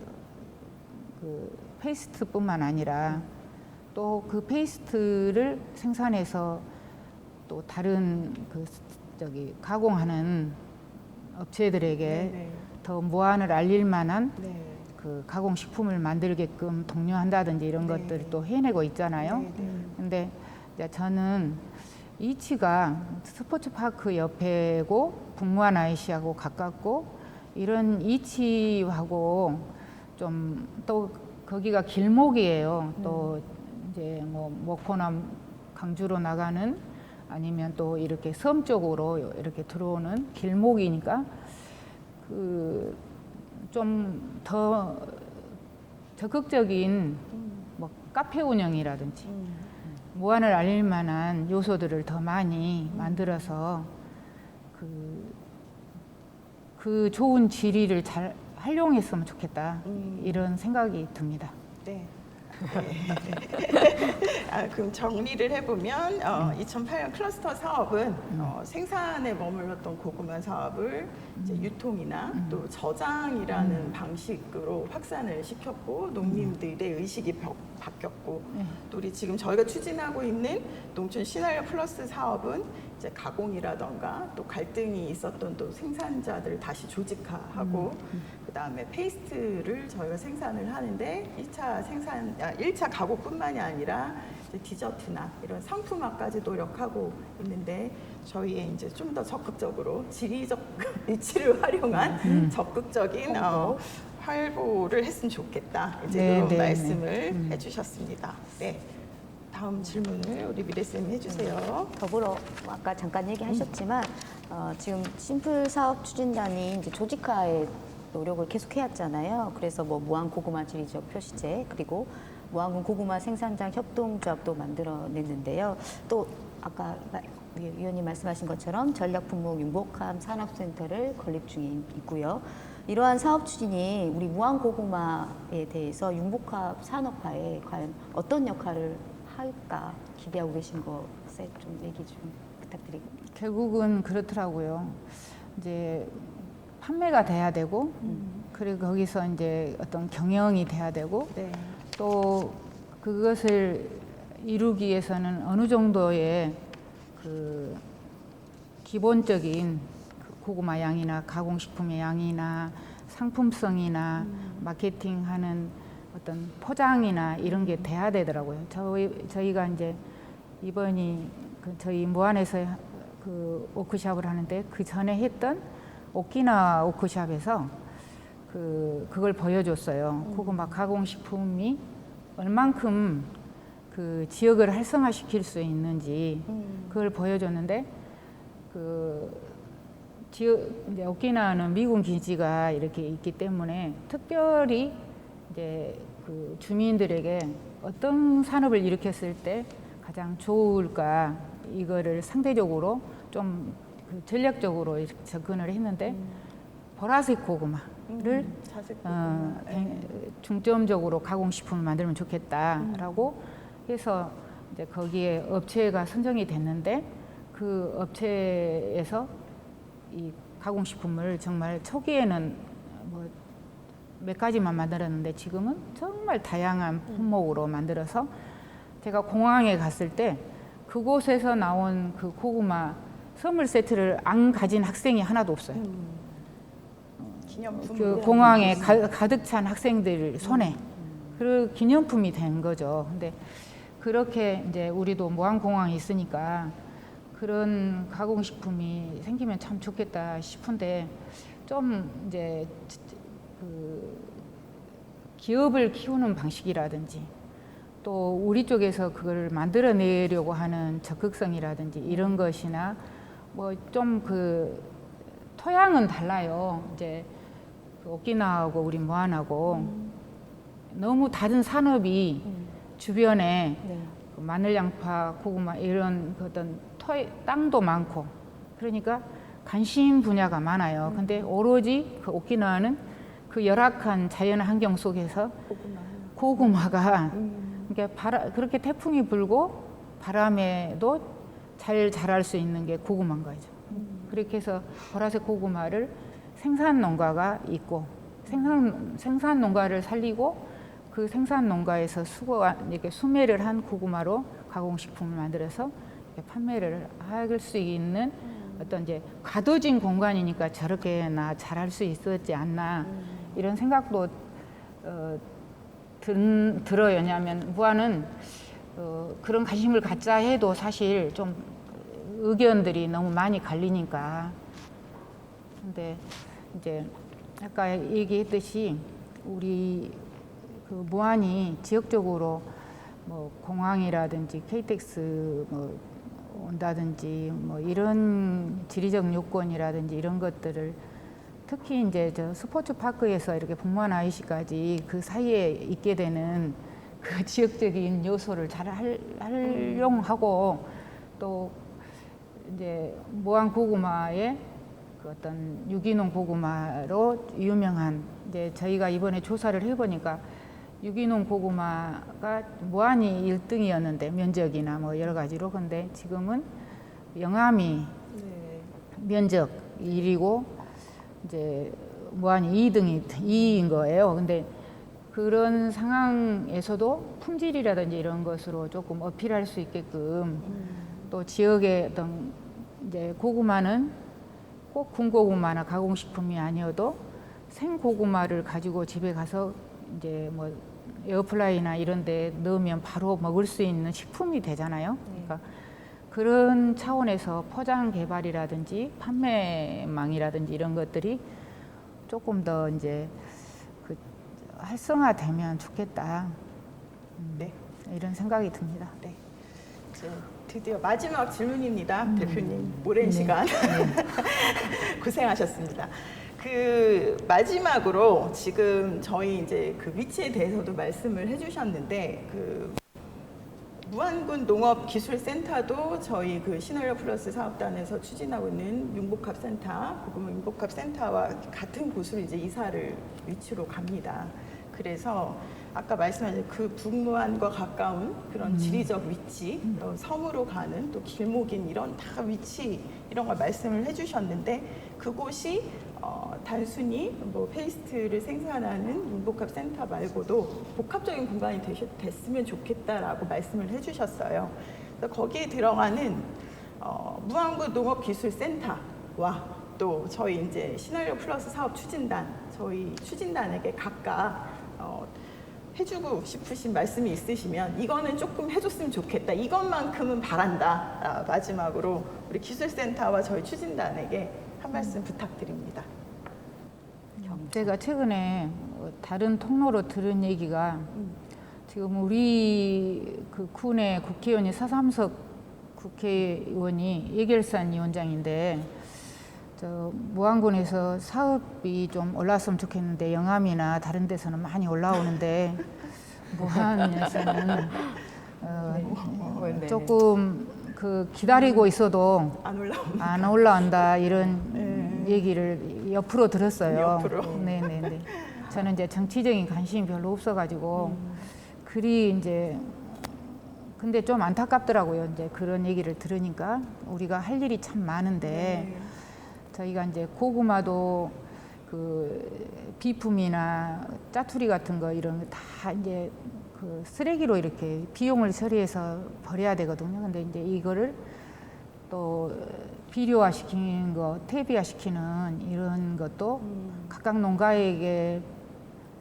그 페이스트뿐만 아니라 또 그 페이스트를 생산해서 또 다른 그 가공하는 업체들에게 네. 더 무안을 알릴 만한 네. 그 가공식품을 만들게끔 독려한다든지 이런 네. 것들을 또 해내고 있잖아요. 네, 네. 근데 이제 저는 이치가 스포츠파크 옆에고 북무안 IC하고 가깝고 이런 이치하고 좀 또 거기가 길목이에요. 또 이제 뭐 목포나 강주로 나가는 아니면 또 이렇게 섬 쪽으로 이렇게 들어오는 길목이니까 그 좀 더 적극적인 뭐 카페 운영이라든지 무안을 알릴 만한 요소들을 더 많이 만들어서 그 좋은 지리를 잘 활용했으면 좋겠다 이런 생각이 듭니다. 네. 그럼 정리를 해보면 2008년 클러스터 사업은 생산에 머물렀던 고구마 사업을 이제 유통이나 또 저장이라는 방식으로 확산을 시켰고 농민들의 의식이 바뀌었고 또 우리 지금 저희가 추진하고 있는 농촌 시나리오 플러스 사업은 이제 가공이라던가 또 갈등이 있었던 또 생산자들 다시 조직화하고 그다음에 페이스트를 저희가 생산을 하는데 1차 가공뿐만이 아니라 이제 디저트나 이런 상품화까지 노력하고 있는데 저희의 이제 좀 더 적극적으로 지리적 위치를 활용한 적극적인 활보를 했으면 좋겠다. 이제 이런 말씀을 해주셨습니다. 네. 다음 질문을 우리 미래쌤이 해주세요. 더불어 아까 잠깐 얘기하셨지만 지금 심플 사업 추진단이 이제 조직화에 노력을 계속 해왔잖아요. 그래서 뭐 무안 고구마 지리적 표시제 그리고 무안군 고구마 생산장 협동조합도 만들어냈는데요. 또 아까 위원님 말씀하신 것처럼 전략 품목 융복함 산업센터를 건립 중에 있고요. 이러한 사업 추진이 우리 무안 고구마에 대해서 융복합 산업화에 과연 어떤 역할을 할까 기대하고 계신 것에 좀 얘기 좀 부탁드리고. 결국은 그렇더라고요. 이제 판매가 돼야 되고, 그리고 거기서 이제 어떤 경영이 돼야 되고, 네. 또 그것을 이루기 위해서는 어느 정도의 그 기본적인 고구마 양이나 가공식품의 양이나 상품성이나 마케팅하는 어떤 포장이나 이런 게 돼야 되더라고요. 저희가 이제 이번이 저희 무안에서 그 워크숍을 하는데 그 전에 했던 오키나와 워크숍에서 그걸 보여줬어요. 고구마 가공식품이 얼만큼 그 지역을 활성화시킬 수 있는지 그걸 보여줬는데 이제 오키나와는 미군 기지가 이렇게 있기 때문에 특별히 이제 그 주민들에게 어떤 산업을 일으켰을 때 가장 좋을까 이거를 상대적으로 좀 전략적으로 이렇게 접근을 했는데 보라색 고구마를 중점적으로 가공식품을 만들면 좋겠다라고 해서 이제 거기에 업체가 선정이 됐는데 그 업체에서 이 가공식품을 정말 초기에는 뭐 몇 가지만 만들었는데 지금은 정말 다양한 품목으로 만들어서 제가 공항에 갔을 때 그곳에서 나온 그 고구마 선물 세트를 안 가진 학생이 하나도 없어요. 기념품. 그 공항에 가득 찬 학생들 손에 그 기념품이 된 거죠. 근데 그렇게 이제 우리도 무안공항이 있으니까 그런 가공식품이 생기면 참 좋겠다 싶은데 좀 이제 그 기업을 키우는 방식이라든지 또 우리 쪽에서 그걸 만들어내려고 하는 적극성이라든지 이런 것이나 뭐 좀 그 토양은 달라요. 이제 그 오키나와하고 우리 무안하고 너무 다른 산업이 주변에 그 마늘, 양파, 고구마 이런 그 어떤 땅도 많고 그러니까 관심 분야가 많아요. 근데 오로지 그 오키나와는 그 열악한 자연 환경 속에서 고구마가 그러니까 그렇게 태풍이 불고 바람에도 잘 자랄 수 있는 게 고구마인 거죠. 그렇게 해서 보라색 고구마를 생산 농가가 있고 생산 농가를 살리고 그 생산 농가에서 이렇게 수매를 한 고구마로 가공식품을 만들어서 판매를 할 수 있는 어떤 이제 가둬진 공간이니까 저렇게나 잘할 수 있었지 않나 이런 생각도 들어요. 왜냐하면 무안은 그런 관심을 갖자 해도 사실 좀 의견들이 너무 많이 갈리니까. 근데 이제 아까 얘기했듯이 우리 그 무안이 지역적으로 뭐 공항이라든지 KTX 뭐 온다든지 뭐 이런 지리적 요건이라든지 이런 것들을 특히 이제 저 스포츠 파크에서 이렇게 북무안 IC까지 그 사이에 있게 되는 그 지역적인 요소를 잘 활용하고 또 이제 무안 고구마의 그 어떤 유기농 고구마로 유명한 이제 저희가 이번에 조사를 해보니까 유기농 고구마가 무안이 1등이었는데 면적이나 뭐 여러 가지로 근데 지금은 영암이 면적 1위고 이제 무안이 2인 거예요. 근데 그런 상황에서도 품질이라든지 이런 것으로 조금 어필할 수 있게끔 또 지역의 어떤 이제 고구마는 꼭 군고구마나 가공식품이 아니어도 생고구마를 가지고 집에 가서 이제 뭐 에어프라이나 이런 데 넣으면 바로 먹을 수 있는 식품이 되잖아요. 그러니까 그런 차원에서 포장 개발이라든지 판매망이라든지 이런 것들이 조금 더 이제 그 활성화되면 좋겠다. 네. 이런 생각이 듭니다. 네. 이제 드디어 마지막 질문입니다. 대표님 오랜 시간 고생하셨습니다. 그 마지막으로 지금 저희 이제 그 위치에 대해서도 말씀을 해주셨는데 그 무안군 농업기술센터도 저희 그 신활력 플러스 사업단에서 추진하고 있는 융복합센터, 고구마 융복합센터와 같은 곳으로 이제 이사를 위치로 갑니다. 그래서 아까 말씀하신 그 북무안과 가까운 그런 지리적 위치, 또 섬으로 가는 또 길목인 이런 다 위치 이런 걸 말씀을 해주셨는데 그곳이 단순히 뭐 페이스트를 생산하는 융복합센터 말고도 복합적인 공간이 됐으면 좋겠다라고 말씀을 해주셨어요. 그래서 거기에 들어가는 무안군 농업기술센터와 또 저희 이제 신활력 플러스 사업 추진단, 저희 추진단에게 각각 해주고 싶으신 말씀이 있으시면 이거는 조금 해줬으면 좋겠다. 이것만큼은 바란다. 마지막으로 우리 기술센터와 저희 추진단에게 한 말씀 부탁드립니다. 제가 최근에 다른 통로로 들은 얘기가 지금 우리 그 군의 국회의원이 서삼석 국회의원이 예결산 위원장인데 저 무안군에서 사업이 좀 올랐으면 좋겠는데 영암이나 다른 데서는 많이 올라오는데 무안에서는 조금 그 기다리고 있어도 안 올라온다 이런 얘기를 옆으로 들었어요. 옆으로. 네네네. 저는 이제 정치적인 관심이 별로 없어가지고 그리 이제 근데 좀 안타깝더라고요. 이제 그런 얘기를 들으니까 우리가 할 일이 참 많은데 저희가 이제 고구마도 그 비품이나 짜투리 같은 거 이런 거 다 이제 그 쓰레기로 이렇게 비용을 처리해서 버려야 되거든요. 근데 이제 이거를 또 비료화 시키는 거, 퇴비화 시키는 이런 것도 각각 농가에게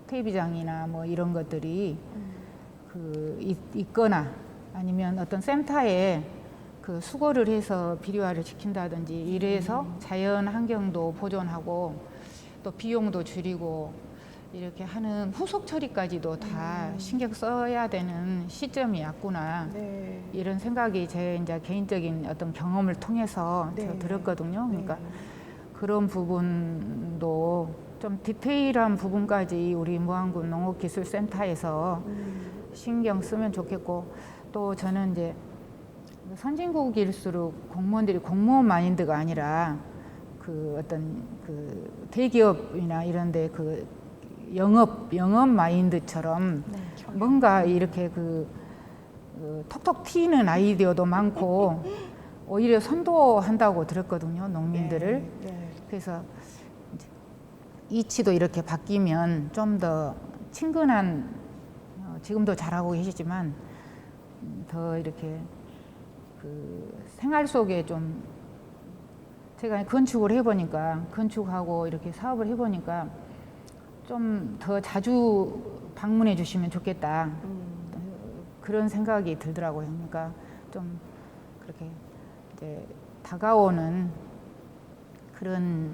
퇴비장이나 뭐 이런 것들이 그 있거나 아니면 어떤 센터에 그 수거를 해서 비료화를 시킨다든지 이래서 자연 환경도 보존하고 또 비용도 줄이고 이렇게 하는 후속 처리까지도 다 신경 써야 되는 시점이 왔구나. 네. 이런 생각이 제 이제 개인적인 어떤 경험을 통해서 네. 제가 들었거든요. 그러니까 네. 그런 부분도 좀 디테일한 부분까지 우리 무안군 농업기술센터에서 신경 쓰면 좋겠고 또 저는 이제 선진국일수록 공무원들이 공무원 마인드가 아니라 그 어떤 그 대기업이나 이런데 그 영업 마인드처럼 뭔가 이렇게 그 톡톡 튀는 아이디어도 많고 오히려 선도한다고 들었거든요, 농민들을. 그래서 이제 이치도 이렇게 바뀌면 좀 더 친근한 지금도 잘하고 계시지만 더 이렇게 그 생활 속에 좀 제가 건축을 해보니까 건축하고 이렇게 사업을 해보니까 좀 더 자주 방문해 주시면 좋겠다 그런 생각이 들더라고요. 그러니까 좀 그렇게 이제 다가오는 그런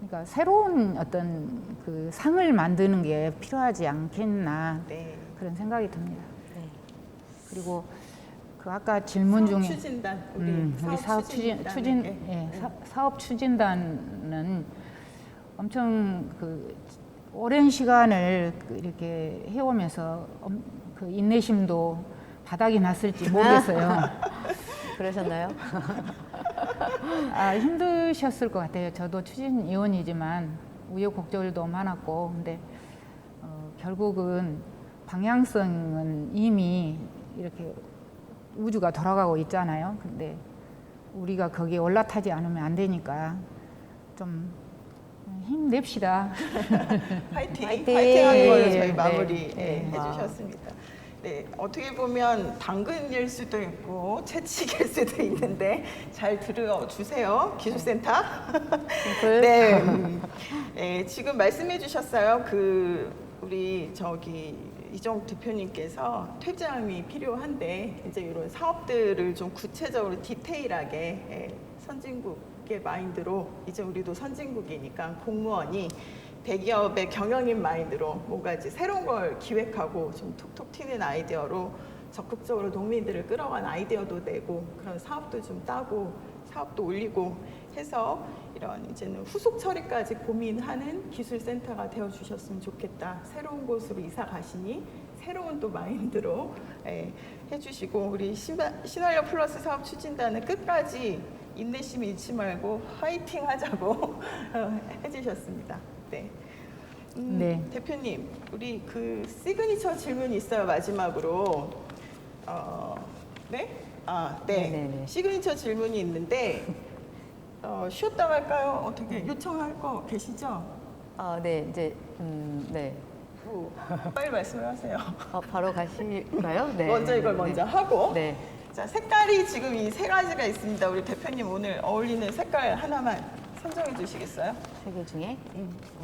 그러니까 새로운 어떤 그 상을 만드는 게 필요하지 않겠나 네. 그런 생각이 듭니다. 네. 그리고 그 아까 질문 사업 중에 추진단 우리 사업 추진 네. 사업 추진단은 엄청 그 오랜 시간을 이렇게 해오면서 그 인내심도 바닥이 났을지 모르겠어요. 그러셨나요? 아, 힘드셨을 것 같아요. 저도 추진위원이지만 우여곡절도 많았고, 근데 결국은 방향성은 이미 이렇게 우주가 돌아가고 있잖아요. 근데 우리가 거기에 올라타지 않으면 안 되니까 좀 힘냅시다. 파이팅! 파이팅! 파이팅하는 걸로 저희 네. 마무리 네. 해주셨습니다. 네, 어떻게 보면 당근일 수도 있고 채찍일 수도 있는데 잘 들어주세요. 기술센터. 심플. 네, 네, 지금 말씀해 주셨어요. 우리 이정욱 대표님께서 퇴장이 필요한데 이제 이런 사업들을 좀 구체적으로 디테일하게 선진국의 마인드로 이제 우리도 선진국이니까 공무원이 대기업의 경영인 마인드로 뭔가 이제 새로운 걸 기획하고 좀 톡톡 튀는 아이디어로 적극적으로 농민들을 끌어간 아이디어도 내고 그런 사업도 좀 따고 사업도 올리고 해서 이런 이제는 후속 처리까지 고민하는 기술센터가 되어 주셨으면 좋겠다. 새로운 곳으로 이사 가시니 새로운 또 마인드로 해주시고 우리 신활력 플러스 사업 추진단은 끝까지 인내심 잃지 말고 화이팅 하자고 해주셨습니다. 네. 네. 대표님, 우리 시그니처 질문이 있어요. 마지막으로. 네? 네. 네네네. 시그니처 질문이 있는데 쉬었다 갈까요? 어떻게 요청할 거 계시죠? 네, 이제 네. 빨리 말씀을 하세요. 바로 가실까요? 네. 먼저 이걸 네. 먼저 하고. 네. 자, 색깔이 지금 이 세 가지가 있습니다. 우리 대표님 오늘 어울리는 색깔 하나만 선정해 주시겠어요? 세 개 중에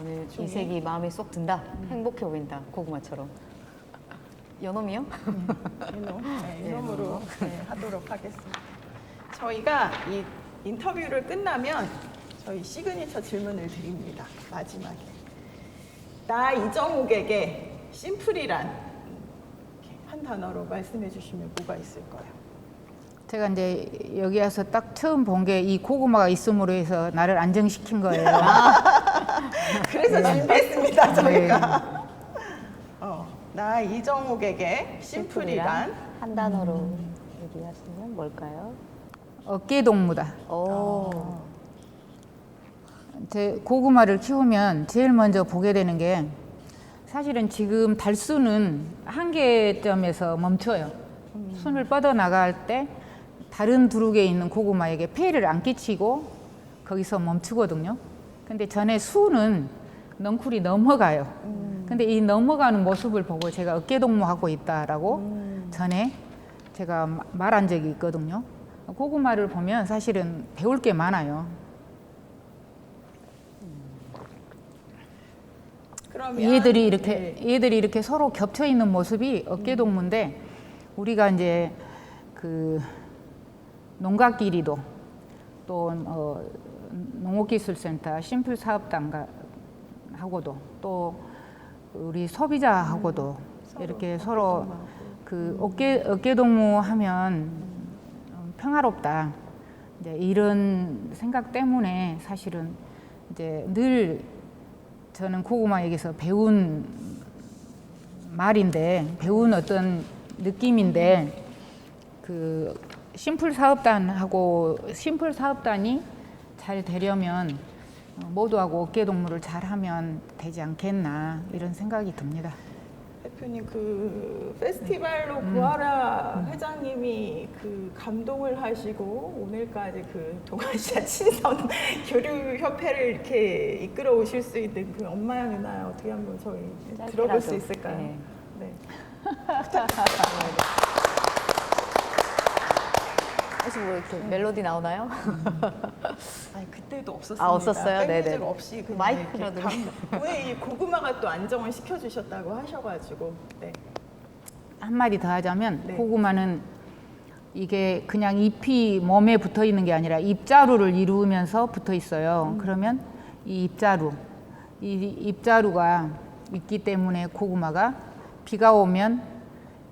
오늘 중에? 이 색이 마음에 쏙 든다. 행복해 보인다. 고구마처럼. 연놈이요? 이놈으로 하도록 하겠습니다. 저희가 이 인터뷰를 끝나면 저희 시그니처 질문을 드립니다. 마지막에. 나 이정욱에게 심플이란 이렇게 한 단어로 말씀해 주시면 뭐가 있을까요? 제가 이제 여기 와서 딱 처음 본 게 이 고구마가 있음으로 해서 나를 안정시킨 거예요. 그래서 준비했습니다, 저희가. 나 이정욱에게 심플이란 한 단어로 얘기하시면 뭘까요? 어깨 동무다. 오. 제 고구마를 키우면 제일 먼저 보게 되는 게 사실은 지금 달수는 한계점에서 멈춰요. 순을 뻗어 나갈 때 다른 두룩에 있는 고구마에게 폐해를 안 끼치고 거기서 멈추거든요. 근데 전에 수는 넝쿨이 넘어가요. 근데 이 넘어가는 모습을 보고 제가 어깨동무하고 있다라고 전에 제가 말한 적이 있거든요. 고구마를 보면 사실은 배울 게 많아요. 그러면 얘들이 이렇게 서로 겹쳐 있는 모습이 어깨동무인데 우리가 이제 그 농가끼리도 또 농업기술센터 심플사업단 하고도 또 우리 소비자하고도 이렇게 서로 그 어깨동무하면 평화롭다. 이제 이런 생각 때문에 사실은 이제 늘 저는 고구마에게서 배운 말인데 배운 어떤 느낌인데 그 심플 사업단이 잘 되려면 모두하고 어깨동무를 잘하면 되지 않겠나 이런 생각이 듭니다. 대표님 페스티벌로 구하라 회장님이 감동을 하시고 오늘까지 동아시아 친선 교류 협회를 이렇게 이끌어 오실 수 있는 엄마야 누나야 어떻게 한번 저희 들어볼 수 있을까요? 네. 네. 혹시 뭐 이렇게 멜로디 나오나요? 아니 그때도 없었습니다. 없었어요? 백뮤직 네네. 없이 그냥 마이크라도. 왜 이 고구마가 또 안정을 시켜주셨다고 하셔가지고 네. 한마디 더 하자면 네. 고구마는 이게 그냥 잎이 몸에 붙어 있는 게 아니라 잎자루를 이루면서 붙어 있어요. 그러면 이 입자루, 이 입자루가 있기 때문에 고구마가 비가 오면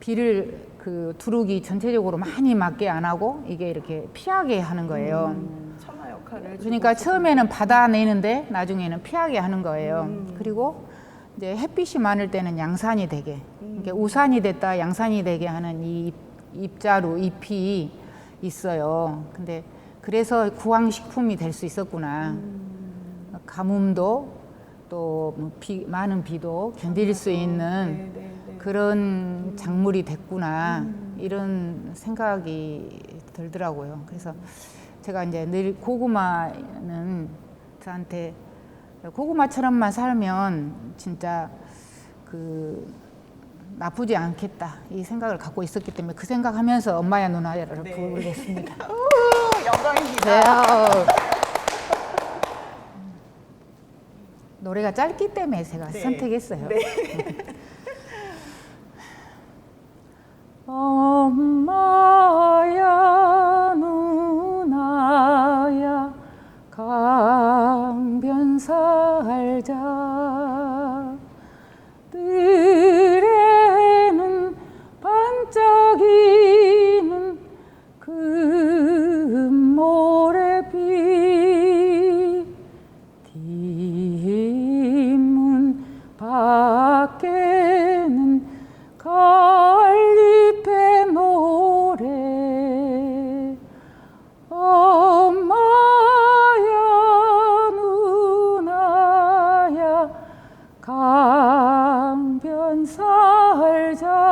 비를 그 두르기 전체적으로 많이 맞게 안 하고 이게 이렇게 피하게 하는 거예요. 처마 역할을. 그러니까 처음에는 받아내는데 나중에는 피하게 하는 거예요. 그리고 이제 햇빛이 많을 때는 양산이 되게, 이게 우산이 됐다 양산이 되게 하는 이 입자루, 잎이 있어요. 근데 그래서 구황식품이 될 수 있었구나. 가뭄도 또 많은 비도 견딜 수 있는 그런 작물이 됐구나. 이런 생각이 들더라고요. 그래서 제가 이제 늘 고구마는 저한테 고구마처럼만 살면 진짜 그 나쁘지 않겠다 이 생각을 갖고 있었기 때문에 그 생각하면서 엄마야 누나야를 부르겠습니다. 영광입니다. 네, 노래가 짧기 때문에 제가 네. 선택했어요. 네. 엄마야 누나야 강변 살자 들에는 반짝이는 금모래빛 뒷문 밖에는 갈잎의 노래 엄마야 누나야 강변 살자.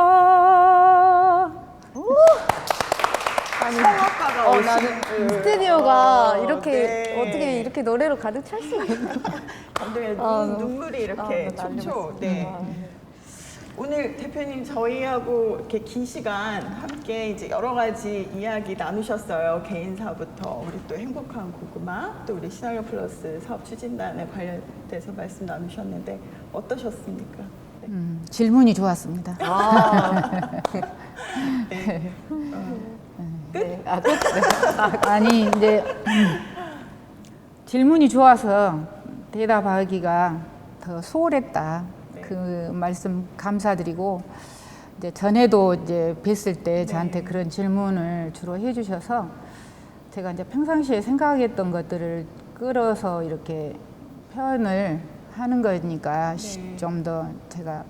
성악가가 오신 나는 그, 스튜디오가 이렇게 네. 어떻게 이렇게 노래로 가득 찰 수가 있나? 감동의 눈물이 이렇게 난리 촉촉. 났어. 네. 오늘 대표님 저희하고 이렇게 긴 시간 함께 이제 여러 가지 이야기 나누셨어요. 개인사부터 우리 또 행복한 고구마, 또 우리 시나리오 플러스 사업 추진단에 관련돼서 말씀 나누셨는데 어떠셨습니까? 네. 질문이 좋았습니다. 네. 네. 아니 이제 질문이 좋아서 대답하기가 더 수월했다. 네. 그 말씀 감사드리고 이제 전에도 이제 뵀을 때 저한테 그런 질문을 주로 해주셔서 제가 이제 평상시에 생각했던 것들을 끌어서 이렇게 표현을 하는 거니까 네. 좀 더 제가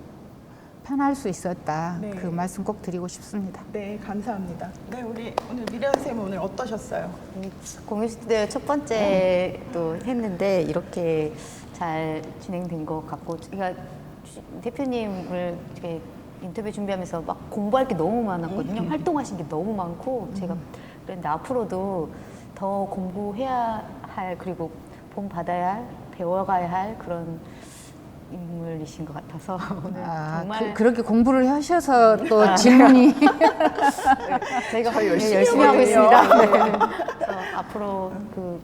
편할 수 있었다. 네. 그 말씀 꼭 드리고 싶습니다. 네, 감사합니다. 네, 우리 오늘 미련 쌤 오늘 어떠셨어요? 공유 스튜디오 첫 번째 또 했는데 이렇게 잘 진행된 것 같고, 그러니까 대표님을 이렇게 인터뷰 준비하면서 막 공부할 게 너무 많았거든요. 활동하신 게 너무 많고 제가 그런데 앞으로도 더 공부해야 할, 그리고 본 받아야 할, 배워가야 할 그런 인물이신 것 같아서 오늘 정말 그렇게 공부를 하셔서 또 질문이 저희가 저희 열심히 열심히 하고 하거든요. 있습니다. 네. 그래서 앞으로 그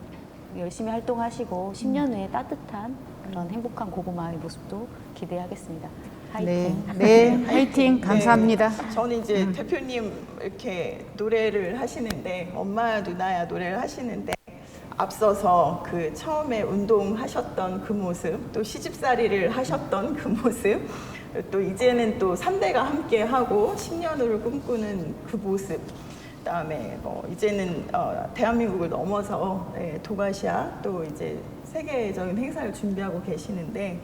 열심히 활동하시고 10년 후에 따뜻한 그런 행복한 고구마의 모습도 기대하겠습니다. 네, 화이팅! 네, 화이팅 감사합니다. 네, 저는 이제 대표님 이렇게 노래를 하시는데 엄마야 누나야 노래를 하시는데 앞서서 그 처음에 운동하셨던 그 모습, 또 시집살이를 하셨던 그 모습, 또 이제는 또 3대가 함께 하고 10년을 꿈꾸는 그 모습, 그다음에 뭐 이제는 대한민국을 넘어서 동아시아 또 이제 세계적인 행사를 준비하고 계시는데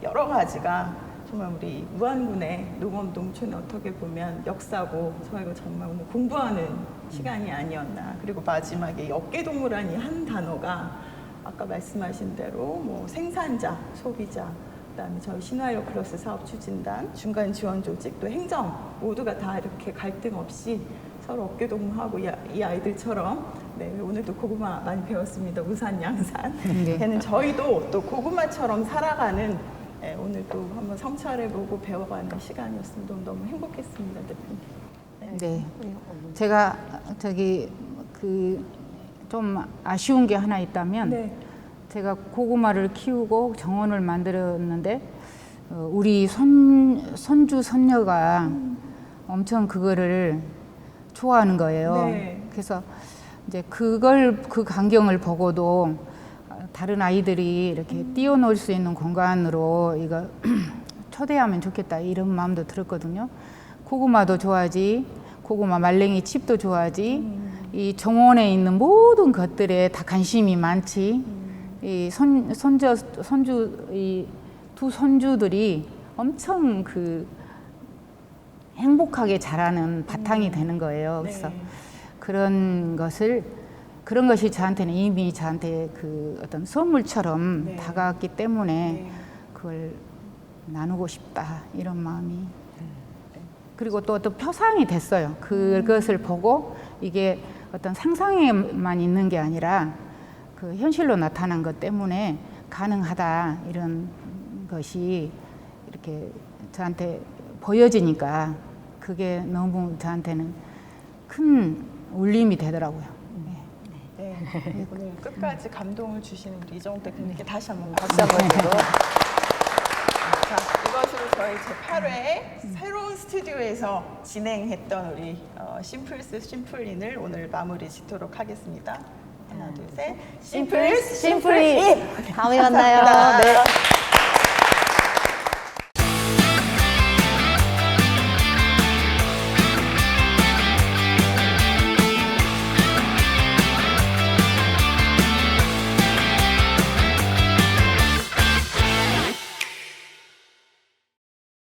여러 가지가 정말 우리 무안군의 농업 농촌 어떻게 보면 역사고 저희가 정말 오늘 공부하는 시간이 아니었나. 그리고 마지막에 역계동물원이 한 단어가 아까 말씀하신 대로 뭐 생산자, 소비자, 그다음에 저희 시나리오 플러스 사업 추진단, 중간 지원 조직, 또 행정 모두가 다 이렇게 갈등 없이 서로 어깨동무하고 이 아이들처럼 네, 오늘도 고구마 많이 배웠습니다. 우산, 양산. 네. 걔는 저희도 또 고구마처럼 살아가는 오늘 또 한번 성찰해보고 배워가는 시간이었습니다. 너무 행복했습니다, 대표님. 네, 제가 저기 그 좀 아쉬운 게 하나 있다면 네. 제가 고구마를 키우고 정원을 만들었는데 우리 손주 손녀가 엄청 그거를 좋아하는 거예요. 네. 그래서 이제 그 광경을 보고도 다른 아이들이 이렇게 뛰어놀 수 있는 공간으로 이거 초대하면 좋겠다 이런 마음도 들었거든요. 고구마도 좋아하지, 고구마 말랭이 칩도 좋아하지, 이 정원에 있는 모든 것들에 다 관심이 많지. 이 손주 이 두 손주들이 엄청 그 행복하게 자라는 바탕이 되는 거예요. 그래서 네. 그런 것이 저한테는 이미 저한테 그 어떤 선물처럼 네. 다가왔기 때문에 네. 그걸 나누고 싶다 이런 마음이. 그리고 또 표상이 됐어요. 그것을 보고 이게 어떤 상상에만 있는 게 아니라 그 현실로 나타난 것 때문에 가능하다 이런 것이 이렇게 저한테 보여지니까 그게 너무 저한테는 큰 울림이 되더라고요. 네. 오늘 끝까지 감동을 주시는 우리 이정옥 대표님께 다시 한번 박수 한번 주고. 자, 이것으로 저희 제8회 새로운 스튜디오에서 진행했던 우리 심플스 심플인을 오늘 마무리 짓도록 하겠습니다. 하나, 둘, 셋. 심플스 심플인. 다음에 만나요. 네.